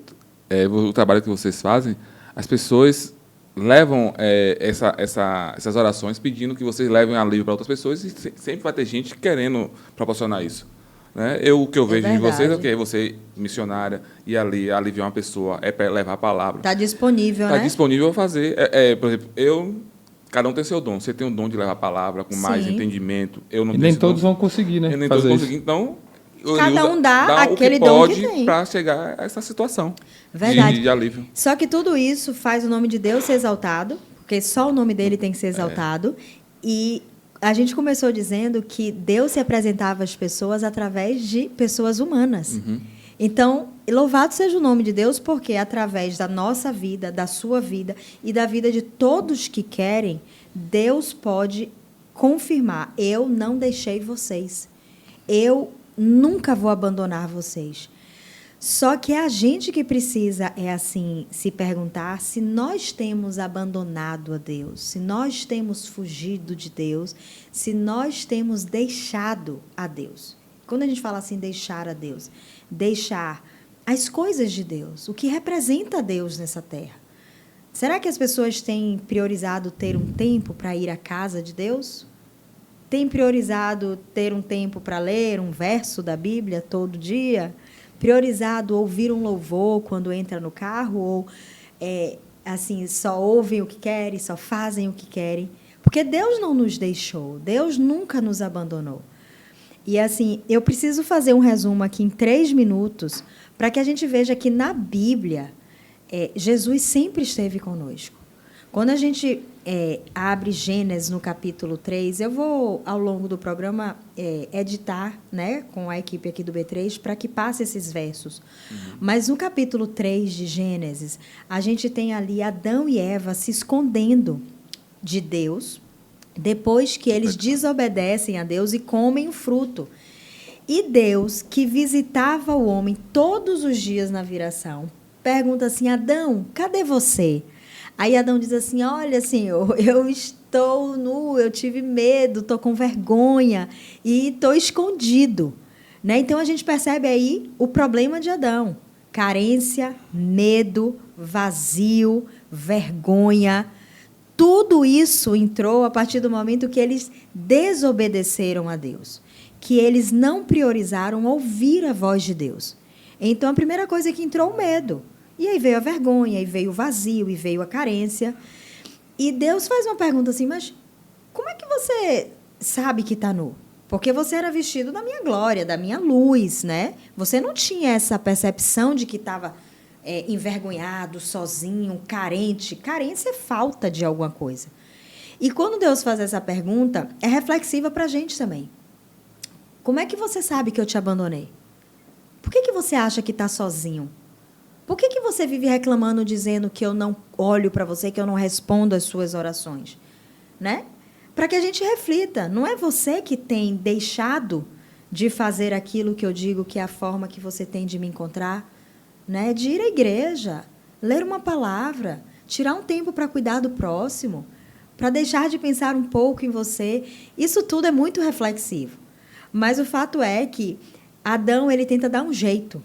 o trabalho que vocês fazem, as pessoas levam essas orações pedindo que vocês levem alívio para outras pessoas, e sempre vai ter gente querendo proporcionar isso. Né? O que eu vejo em vocês é que você, missionária, ir ali aliviar uma pessoa, para levar a palavra. Está disponível, né? Está disponível a fazer. Por exemplo, cada um tem seu dom. Você tem o dom de levar a palavra com mais entendimento. Eu não tenho. Nem todos vão conseguir, né? Nem todos vão conseguir. Então, cada um dá aquele dom que tem para chegar a essa situação de alívio. Só que tudo isso faz o nome de Deus ser exaltado, porque só o nome dele tem que ser exaltado. E a gente começou dizendo que Deus se apresentava às pessoas através de pessoas humanas. Uhum. Então, louvado seja o nome de Deus, porque através da nossa vida, da sua vida e da vida de todos que querem, Deus pode confirmar: eu não deixei vocês. eu nunca vou abandonar vocês. Só que é a gente que precisa, se perguntar se nós temos abandonado a Deus, se nós temos fugido de Deus, se nós temos deixado a Deus. Quando a gente fala assim, deixar a Deus, deixar as coisas de Deus, o que representa Deus nessa terra. Será que as pessoas têm priorizado ter um tempo para ir à casa de Deus? Tem priorizado ter um tempo para ler um verso da Bíblia todo dia? Priorizado ouvir um louvor quando entra no carro? Ou, só ouvem o que querem, só fazem o que querem? Porque Deus não nos deixou, Deus nunca nos abandonou. E, eu preciso fazer um resumo aqui em 3 minutos para que a gente veja que, na Bíblia, Jesus sempre esteve conosco. Quando a gente abre Gênesis no capítulo 3, eu vou, ao longo do programa, editar, né, com a equipe aqui do B3 para que passe esses versos. Mas no capítulo 3 de Gênesis, a gente tem ali Adão e Eva se escondendo de Deus, depois que eles desobedecem a Deus e comem o fruto. E Deus, que visitava o homem todos os dias na viração, pergunta assim: Adão, cadê você? Aí Adão diz assim: olha, Senhor, eu estou nu, eu tive medo, estou com vergonha e estou escondido. Né? Então, a gente percebe aí o problema de Adão. Carência, medo, vazio, vergonha. Tudo isso entrou a partir do momento que eles desobedeceram a Deus, que eles não priorizaram ouvir a voz de Deus. Então, a primeira coisa é que entrou o medo. E aí veio a vergonha, e veio o vazio, e veio a carência. E Deus faz uma pergunta assim: mas como é que você sabe que está nu? Porque você era vestido da minha glória, da minha luz, né? Você não tinha essa percepção de que estava envergonhado, sozinho, carente. Carência é falta de alguma coisa. E quando Deus faz essa pergunta, é reflexiva para a gente também. Como é que você sabe que eu te abandonei? Por que você acha que está sozinho? Por que você vive reclamando, dizendo que eu não olho para você, que eu não respondo às suas orações? Né? Para que a gente reflita. Não é você que tem deixado de fazer aquilo que eu digo que é a forma que você tem de me encontrar? Né? De ir à igreja, ler uma palavra, tirar um tempo para cuidar do próximo, para deixar de pensar um pouco em você. Isso tudo é muito reflexivo. Mas o fato é que Adão, ele tenta dar um jeito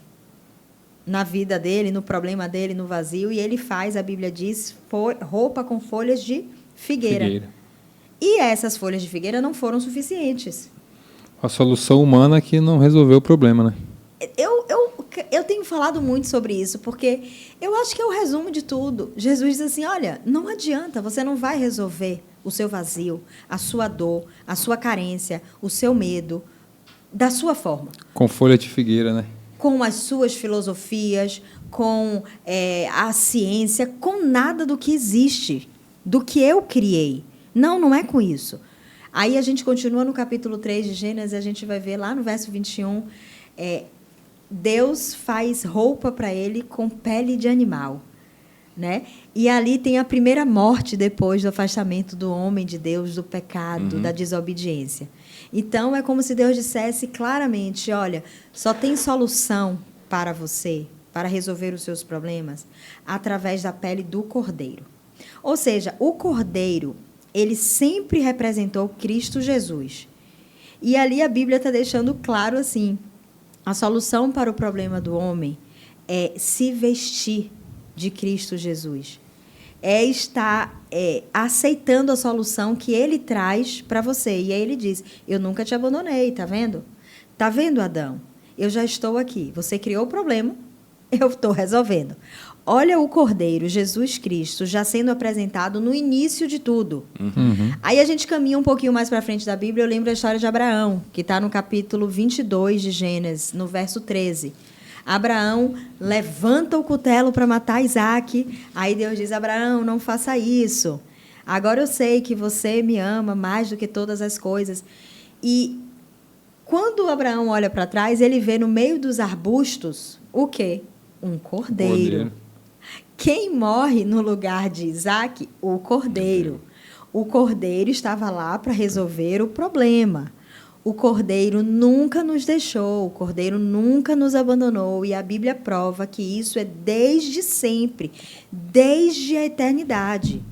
na vida dele, no problema dele, no vazio, e ele faz, a Bíblia diz, roupa com folhas de figueira. E essas folhas de figueira não foram suficientes. A solução humana que não resolveu o problema, né? Eu tenho falado muito sobre isso, porque eu acho que é o resumo de tudo. Jesus diz assim: olha, não adianta, você não vai resolver o seu vazio, a sua dor, a sua carência, o seu medo, da sua forma. Com folha de figueira, né? Com as suas filosofias, com a ciência, com nada do que existe, do que eu criei. Não é com isso. Aí a gente continua no capítulo 3 de Gênesis, a gente vai ver lá no verso 21, Deus faz roupa para ele com pele de animal. Né? E ali tem a primeira morte depois do afastamento do homem de Deus, do pecado, da desobediência. Então, é como se Deus dissesse claramente: olha, só tem solução para você, para resolver os seus problemas, através da pele do cordeiro. Ou seja, o cordeiro, ele sempre representou Cristo Jesus. E ali a Bíblia está deixando claro assim: a solução para o problema do homem é se vestir de Cristo Jesus. É estar aceitando a solução que ele traz para você. E aí ele diz: eu nunca te abandonei, tá vendo? Tá vendo, Adão? Eu já estou aqui. Você criou o problema, eu estou resolvendo. Olha o Cordeiro, Jesus Cristo, já sendo apresentado no início de tudo. Aí a gente caminha um pouquinho mais para frente da Bíblia, eu lembro a história de Abraão, que está no capítulo 22 de Gênesis, no verso 13. Abraão levanta o cutelo para matar Isaac. Aí Deus diz: Abraão, não faça isso. Agora eu sei que você me ama mais do que todas as coisas. E quando Abraão olha para trás, ele vê no meio dos arbustos o quê? Um cordeiro. Quem morre no lugar de Isaac? O cordeiro. O cordeiro estava lá para resolver o problema. O Cordeiro nunca nos deixou, o Cordeiro nunca nos abandonou, e a Bíblia prova que isso é desde sempre, desde a eternidade.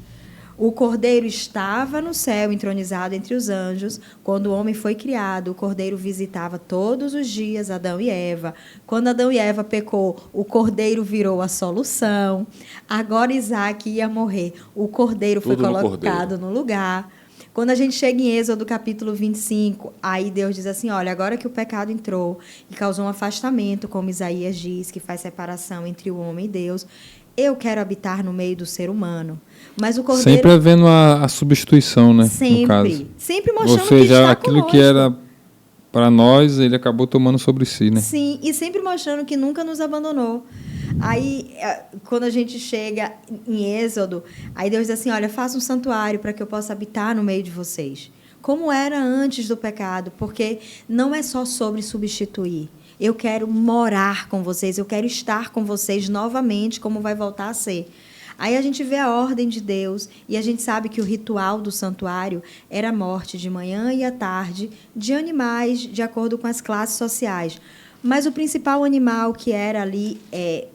O Cordeiro estava no céu, entronizado entre os anjos. Quando o homem foi criado, o Cordeiro visitava todos os dias Adão e Eva. Quando Adão e Eva pecou, o Cordeiro virou a solução. Agora Isaac ia morrer. O Cordeiro foi colocado no lugar. Quando a gente chega em Êxodo capítulo 25, aí Deus diz assim, olha, agora que o pecado entrou e causou um afastamento, como Isaías diz, que faz separação entre o homem e Deus, eu quero habitar no meio do ser humano. Mas o Cordeiro... Sempre havendo a substituição, né? Sempre. No caso. Sempre mostrando Ou seja, que está aquilo conosco. que era para nós, ele acabou tomando sobre si, né? Sim, e sempre mostrando que nunca nos abandonou. Aí, quando a gente chega em Êxodo, aí Deus diz assim, olha, faça um santuário para que eu possa habitar no meio de vocês. Como era antes do pecado, porque não é só sobre substituir. Eu quero morar com vocês, eu quero estar com vocês novamente, como vai voltar a ser. Aí a gente vê a ordem de Deus e a gente sabe que o ritual do santuário era a morte de manhã e à tarde de animais, de acordo com as classes sociais. Mas o principal animal que era ali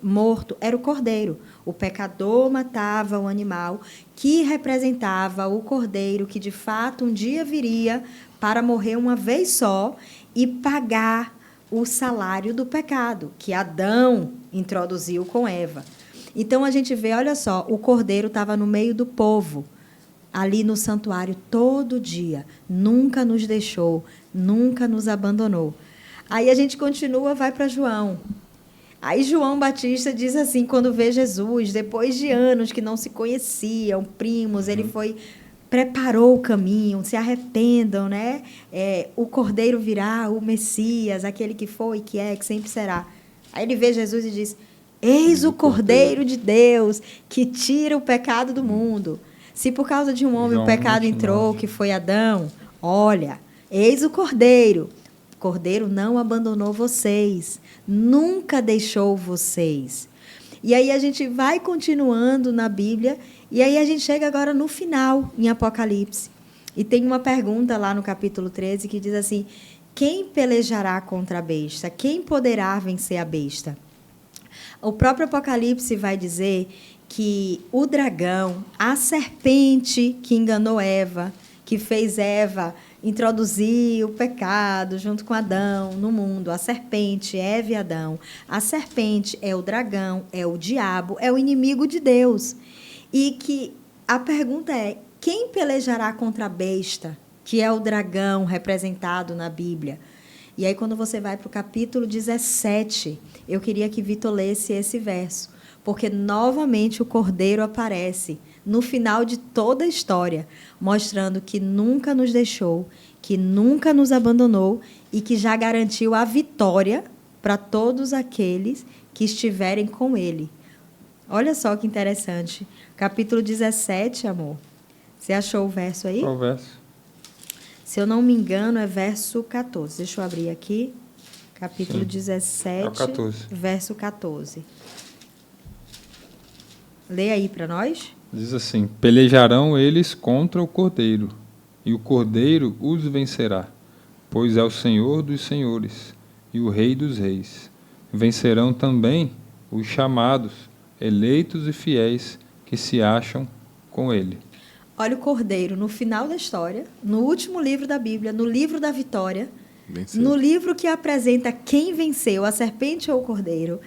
morto era o cordeiro. O pecador matava o animal que representava o cordeiro que, de fato, um dia viria para morrer uma vez só e pagar o salário do pecado, que Adão introduziu com Eva. Então, a gente vê, olha só, o cordeiro estava no meio do povo, ali no santuário todo dia. Nunca nos deixou, nunca nos abandonou. Aí a gente continua, vai para João. Aí João Batista diz assim, quando vê Jesus, depois de anos que não se conheciam, primos, ele preparou o caminho, se arrependam, né? O Cordeiro virá, o Messias, aquele que foi, que é, que sempre será. Aí ele vê Jesus e diz, eis o Cordeiro de Deus, que tira o pecado do mundo. Se por causa de um homem o pecado entrou, que foi Adão, olha, eis o Cordeiro. O Cordeiro não abandonou vocês, nunca deixou vocês. E aí a gente vai continuando na Bíblia, e aí a gente chega agora no final, em Apocalipse. E tem uma pergunta lá no capítulo 13 que diz assim, quem pelejará contra a besta? Quem poderá vencer a besta? O próprio Apocalipse vai dizer que o dragão, a serpente que enganou Eva, que fez Eva introduzir o pecado junto com Adão no mundo, a serpente, Eva e Adão. A serpente é o dragão, é o diabo, é o inimigo de Deus. E que a pergunta é, quem pelejará contra a besta, que é o dragão representado na Bíblia? E aí, quando você vai para o capítulo 17, eu queria que Vitor lesse esse verso, porque, novamente, o Cordeiro aparece no final de toda a história, mostrando que nunca nos deixou, que nunca nos abandonou e que já garantiu a vitória para todos aqueles que estiverem com Ele. Olha só que interessante. Capítulo 17, amor. Você achou o verso aí? Qual o verso? Se eu não me engano, é verso 14. Deixa eu abrir aqui. Capítulo 17, é o 14. Verso 14. Lê aí para nós. Diz assim, pelejarão eles contra o Cordeiro, e o Cordeiro os vencerá, pois é o Senhor dos senhores e o Rei dos reis. Vencerão também os chamados, eleitos e fiéis, que se acham com ele. Olha o Cordeiro no final da história, no último livro da Bíblia, no livro da vitória, Venceu. no livro que apresenta quem venceu, a serpente ou o Cordeiro.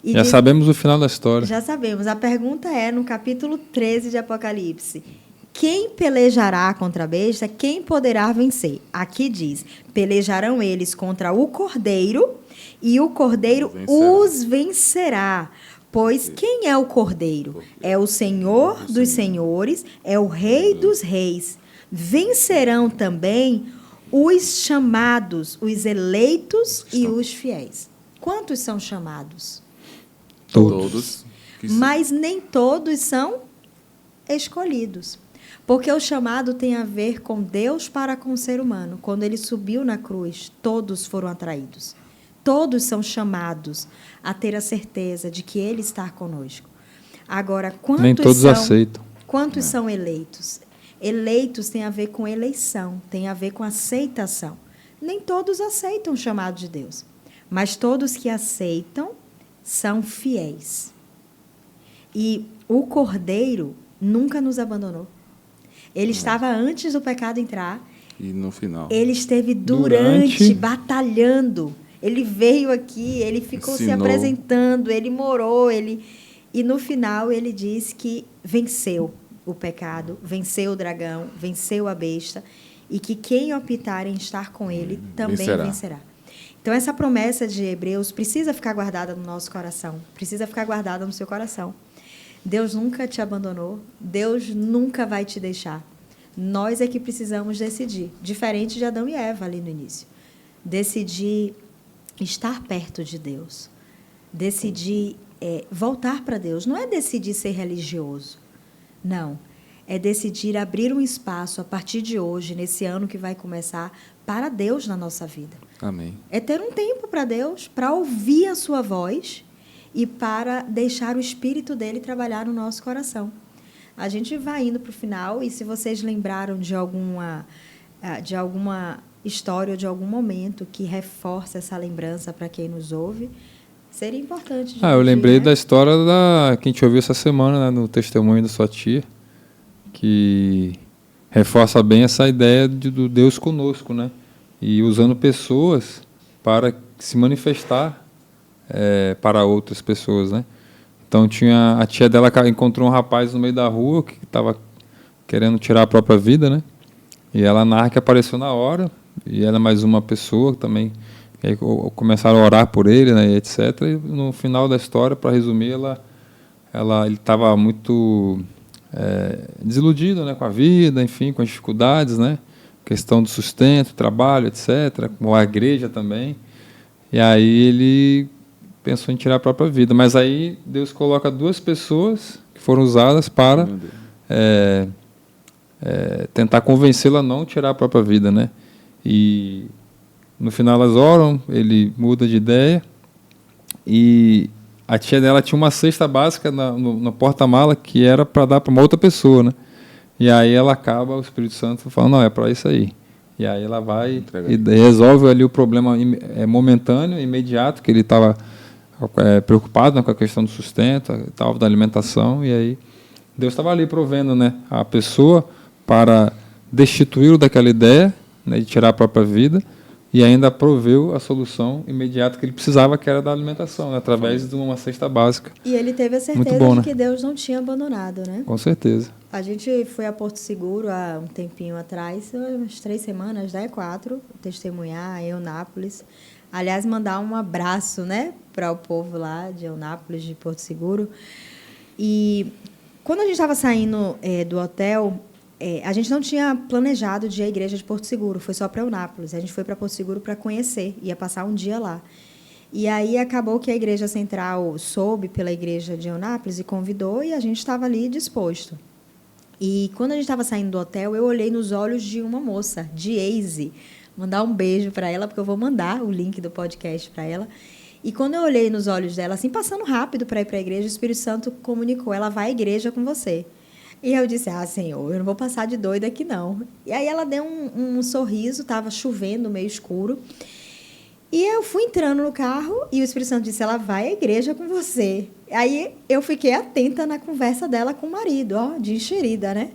E Já sabemos o final da história. Já sabemos. A pergunta é, no capítulo 13 de Apocalipse, quem pelejará contra a besta? Quem poderá vencer? Aqui diz, pelejarão eles contra o Cordeiro, e o Cordeiro os vencerá. Pois quem é o Cordeiro? É o Senhor dos senhores, é o Rei dos reis. Vencerão também os chamados, os eleitos e os fiéis. Quantos são chamados? Todos. Mas nem todos são escolhidos. Porque o chamado tem a ver com Deus para com o ser humano. Quando ele subiu na cruz, todos foram atraídos. Todos são chamados a ter a certeza de que Ele está conosco. Agora, Nem todos aceitam. Quantos são eleitos? Eleitos tem a ver com eleição, tem a ver com aceitação. Nem todos aceitam o chamado de Deus, mas todos que aceitam são fiéis. E o Cordeiro nunca nos abandonou. Ele estava antes do pecado entrar. E no final. Ele esteve durante batalhando. Ele veio aqui, ele ficou se apresentando, ele morou, e no final ele diz que venceu o pecado, venceu o dragão, venceu a besta, e que quem optar em estar com ele também vencerá. Então, essa promessa de Hebreus precisa ficar guardada no nosso coração, precisa ficar guardada no seu coração. Deus nunca te abandonou, Deus nunca vai te deixar. Nós é que precisamos decidir, diferente de Adão e Eva ali no início. Decidir estar perto de Deus, decidir voltar para Deus. Não é decidir ser religioso, não. É decidir abrir um espaço a partir de hoje, nesse ano que vai começar, para Deus na nossa vida. Amém. É ter um tempo para Deus, para ouvir a sua voz e para deixar o Espírito dele trabalhar no nosso coração. A gente vai indo para o final, e se vocês lembraram de alguma história ou de algum momento que reforça essa lembrança para quem nos ouve, seria importante. Eu lembrei da história que a gente ouviu essa semana, né, no testemunho da sua tia, que reforça bem essa ideia do Deus conosco, né? E usando pessoas para se manifestar para outras pessoas, né? Então a tia dela encontrou um rapaz no meio da rua que estava querendo tirar a própria vida, né? E ela narra que apareceu na hora, e ela mais uma pessoa também, e aí começaram a orar por ele, né, etc. E no final da história, para resumir, ele estava muito desiludido, né, com a vida, enfim, com as dificuldades, né? Questão do sustento, trabalho, etc., com a igreja também. E aí ele pensou em tirar a própria vida. Mas aí Deus coloca duas pessoas que foram usadas para tentar convencê-la a não tirar a própria vida, né? E no final elas oram, ele muda de ideia, e a tia dela tinha uma cesta básica no porta-mala que era para dar para uma outra pessoa, né? E aí ela acaba, o Espírito Santo falando, não, é para isso aí. E aí ela vai e resolve ali o problema momentâneo, imediato, que ele estava preocupado, né, com a questão do sustento e tal, da alimentação, e aí Deus estava ali provendo, né, a pessoa para destituí-lo daquela ideia, né, de tirar a própria vida, e ainda proveu a solução imediata que ele precisava, que era da alimentação, né, através de uma cesta básica. E ele teve a certeza de que Deus não tinha abandonado, né? Com certeza. A gente foi a Porto Seguro há um tempinho atrás, umas 3 semanas, 4, testemunhar em Eunápolis. Aliás, mandar um abraço, né, para o povo lá de Eunápolis, de Porto Seguro. E quando a gente estava saindo do hotel, a gente não tinha planejado de ir à igreja de Porto Seguro, foi só para Eunápolis. A gente foi para Porto Seguro para conhecer, ia passar um dia lá. E aí acabou que a igreja central soube pela igreja de Eunápolis e convidou, e a gente estava ali disposto. E quando a gente estava saindo do hotel, eu olhei nos olhos de uma moça, de Eise, mandar um beijo para ela, porque eu vou mandar o link do podcast para ela. E quando eu olhei nos olhos dela, assim, passando rápido para ir para a igreja, o Espírito Santo comunicou, ela vai à igreja com você. E eu disse, Senhor, eu não vou passar de doida aqui, não. E aí ela deu um sorriso, estava chovendo, meio escuro. E eu fui entrando no carro e o Espírito Santo disse, ela vai à igreja com você. Aí eu fiquei atenta na conversa dela com o marido, de enxerida, né?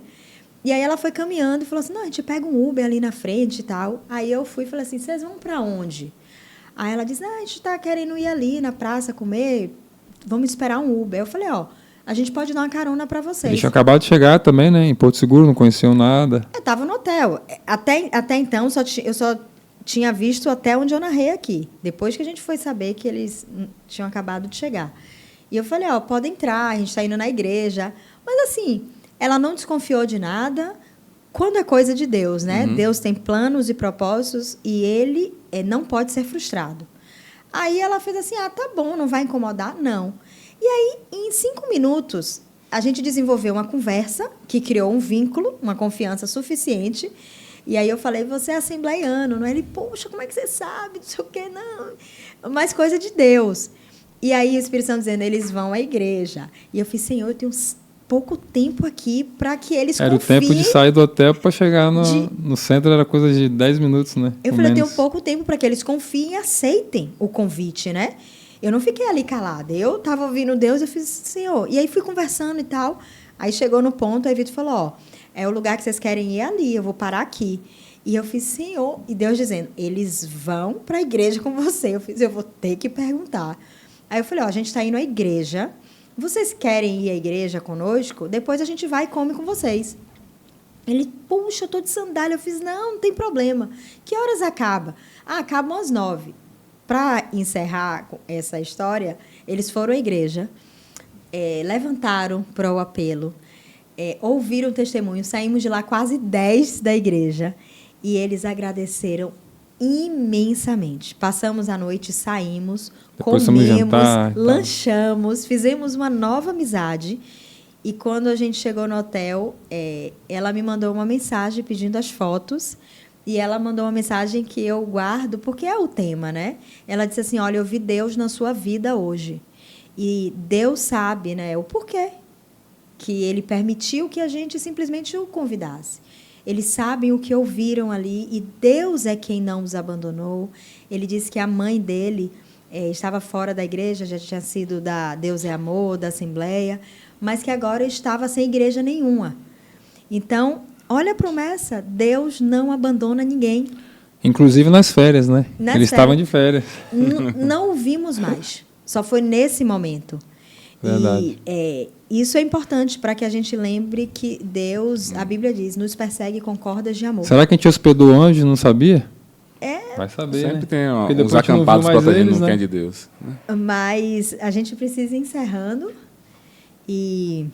E aí ela foi caminhando e falou assim, não, a gente pega um Uber ali na frente e tal. Aí eu fui e falei assim, vocês vão para onde? Aí ela disse, a gente está querendo ir ali na praça comer, vamos esperar um Uber. Eu falei, a gente pode dar uma carona para vocês. Eles tinham acabado de chegar também, né? Em Porto Seguro, não conheciam nada. Eu estava no hotel. Até então, eu só tinha visto até onde eu narrei aqui. Depois que a gente foi saber que eles tinham acabado de chegar. E eu falei, pode entrar, a gente está indo na igreja. Mas, assim, ela não desconfiou de nada. Quando é coisa de Deus, né? Uhum. Deus tem planos e propósitos e ele não pode ser frustrado. Aí ela fez assim, tá bom, não vai incomodar? Não. E aí, em 5 minutos, a gente desenvolveu uma conversa que criou um vínculo, uma confiança suficiente. E aí eu falei, você é assembleiano, não é? Ele, poxa, como é que você sabe? Não sei o quê, não. Mas coisa de Deus. E aí o Espírito Santo dizendo, eles vão à igreja. E eu fiz, Senhor, eu tenho pouco tempo aqui para que eles Era confiem. o tempo de sair do hotel para chegar no centro, era coisa de 10 minutos, né? Eu Ou falei, eu menos. tenho pouco tempo para que eles confiem e aceitem o convite, né? Eu não fiquei ali calada. Eu estava ouvindo Deus, eu fiz, Senhor. E aí fui conversando e tal. Aí chegou no ponto, aí Vitor falou, ó, é o lugar que vocês querem ir ali, eu vou parar aqui. E eu fiz, Senhor, e Deus dizendo, eles vão para a igreja com você. Eu fiz, eu vou ter que perguntar. Aí eu falei, ó, a gente está indo à igreja. Vocês querem ir à igreja conosco? Depois a gente vai e come com vocês. Ele, puxa, eu tô de sandália. Eu fiz, não tem problema. Que horas acaba? Ah, acabam às 9. Para encerrar essa história, eles foram à igreja, levantaram para o apelo, ouviram o testemunho, saímos de lá quase 10 da igreja e eles agradeceram imensamente. Passamos a noite, saímos, Depois fomos comemos, jantar, lanchamos, fizemos uma nova amizade. E quando a gente chegou no hotel, ela me mandou uma mensagem pedindo as fotos. E ela mandou uma mensagem que eu guardo, porque é o tema, né? Ela disse assim, olha, eu vi Deus na sua vida hoje. E Deus sabe, né, o porquê que Ele permitiu que a gente simplesmente o convidasse. Eles sabem o que ouviram ali e Deus é quem não os abandonou. Ele disse que a mãe dele estava fora da igreja, já tinha sido da Deus é Amor, da Assembleia, mas que agora estava sem igreja nenhuma. Então, olha a promessa, Deus não abandona ninguém. Inclusive nas férias, né? Eles estavam de férias. Não o vimos mais, só foi nesse momento. Verdade. E isso é importante para que a gente lembre que Deus, a Bíblia diz, nos persegue com cordas de amor. Será que a gente hospedou anjo, não sabia? Vai saber, Sempre né? tem Porque uns depois a gente não viu acampados mais protegendo eles, quem é né? de Deus. Né? Mas a gente precisa ir encerrando. E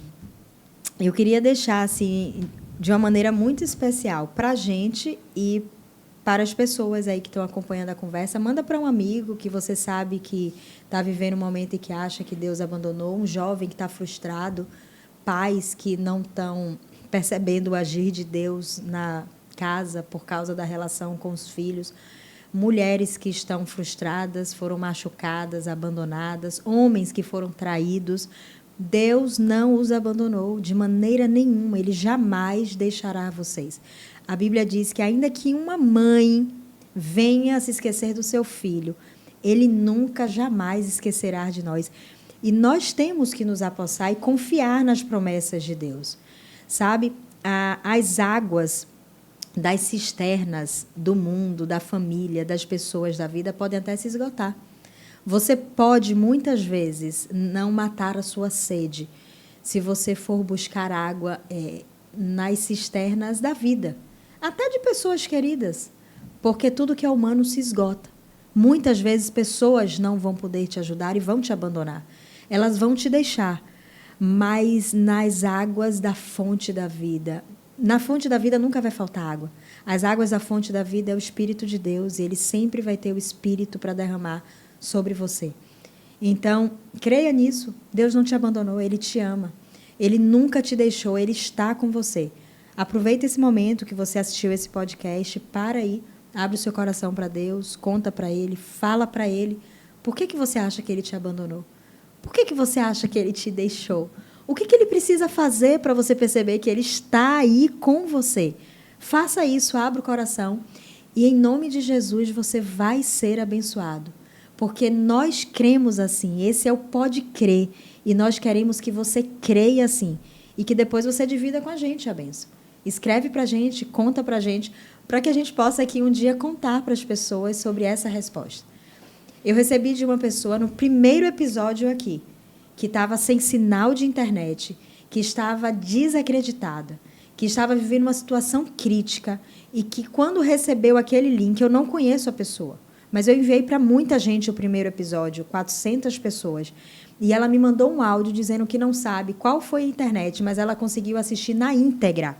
eu queria deixar, assim, de uma maneira muito especial para a gente e para as pessoas aí que estão acompanhando a conversa. Manda para um amigo que você sabe que está vivendo um momento e que acha que Deus abandonou, um jovem que está frustrado, pais que não estão percebendo o agir de Deus na casa por causa da relação com os filhos, mulheres que estão frustradas, foram machucadas, abandonadas, homens que foram traídos. Deus não os abandonou de maneira nenhuma, Ele jamais deixará vocês. A Bíblia diz que ainda que uma mãe venha a se esquecer do seu filho, Ele nunca, jamais esquecerá de nós. E nós temos que nos apossar e confiar nas promessas de Deus. Sabe, as águas das cisternas do mundo, da família, das pessoas da vida podem até se esgotar. Você pode, muitas vezes, não matar a sua sede se você for buscar água nas cisternas da vida, até de pessoas queridas, porque tudo que é humano se esgota. Muitas vezes, pessoas não vão poder te ajudar e vão te abandonar. Elas vão te deixar, mas nas águas da fonte da vida, na fonte da vida nunca vai faltar água. As águas da fonte da vida é o Espírito de Deus e Ele sempre vai ter o Espírito para derramar sobre você. Então, creia nisso. Deus não te abandonou, Ele te ama. Ele nunca te deixou, Ele está com você. Aproveita esse momento que você assistiu esse podcast, para aí, abre o seu coração para Deus, conta para Ele, fala para Ele. Por que você acha que Ele te abandonou? Por que você acha que Ele te deixou? O que Ele precisa fazer para você perceber que Ele está aí com você? Faça isso, abra o coração e, em nome de Jesus, você vai ser abençoado. Porque nós cremos assim, esse é o Pode Crer, e nós queremos que você creia assim, e que depois você divida com a gente a bênção. Escreve para a gente, conta para a gente, para que a gente possa aqui um dia contar para as pessoas sobre essa resposta. Eu recebi de uma pessoa no primeiro episódio aqui, que estava sem sinal de internet, que estava desacreditada, que estava vivendo uma situação crítica, e que quando recebeu aquele link, eu não conheço a pessoa, mas eu enviei para muita gente o primeiro episódio, 400 pessoas. E ela me mandou um áudio dizendo que não sabe qual foi a internet, mas ela conseguiu assistir na íntegra.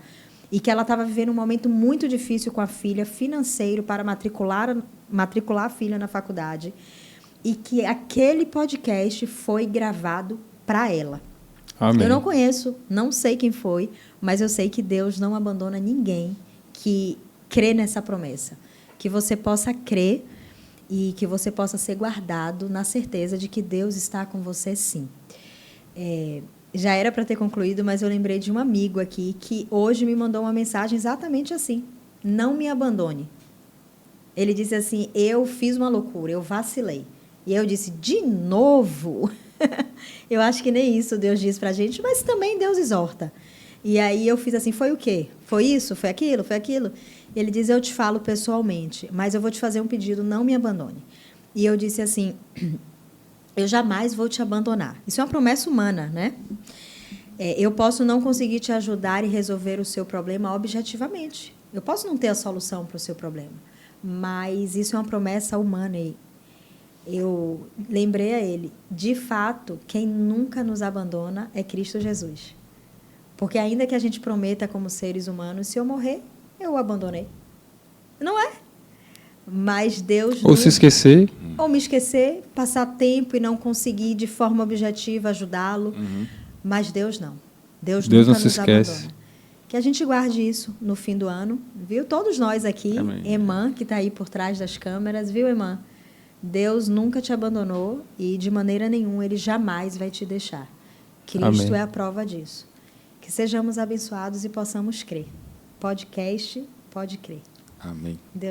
E que ela estava vivendo um momento muito difícil com a filha, financeiro, para matricular a filha na faculdade. E que aquele podcast foi gravado para ela. Amém. Eu não conheço, não sei quem foi, mas eu sei que Deus não abandona ninguém que crê nessa promessa. Que você possa crer e que você possa ser guardado na certeza de que Deus está com você, sim. já era para ter concluído, mas eu lembrei de um amigo aqui que hoje me mandou uma mensagem exatamente assim: não me abandone. Ele disse assim: eu fiz uma loucura, eu vacilei. E eu disse: de novo? Eu acho que nem isso Deus diz para a gente, mas também Deus exorta. E aí eu fiz assim: foi o quê? Foi isso? Foi aquilo? Foi aquilo? E ele diz: eu te falo pessoalmente, mas eu vou te fazer um pedido, não me abandone. E eu disse assim: eu jamais vou te abandonar. Isso é uma promessa humana, né? Eu posso não conseguir te ajudar e resolver o seu problema objetivamente. Eu posso não ter a solução para o seu problema, mas isso é uma promessa humana. E eu lembrei a ele: de fato, quem nunca nos abandona é Cristo Jesus. Porque ainda que a gente prometa como seres humanos, se eu morrer, eu o abandonei. Não é? Mas Deus... Ou se esquecer. Ou me esquecer, passar tempo e não conseguir de forma objetiva ajudá-lo. Mas Deus não. Deus nunca não se nos esquece. abandona. Que a gente guarde isso no fim do ano, viu? Todos nós aqui, Amém. Emã, que está aí por trás das câmeras, viu, Emã? Deus nunca te abandonou e, de maneira nenhuma, Ele jamais vai te deixar. Cristo Amém. é a prova disso. Que sejamos abençoados e possamos crer. Podcast, pode crer. Amém. Deus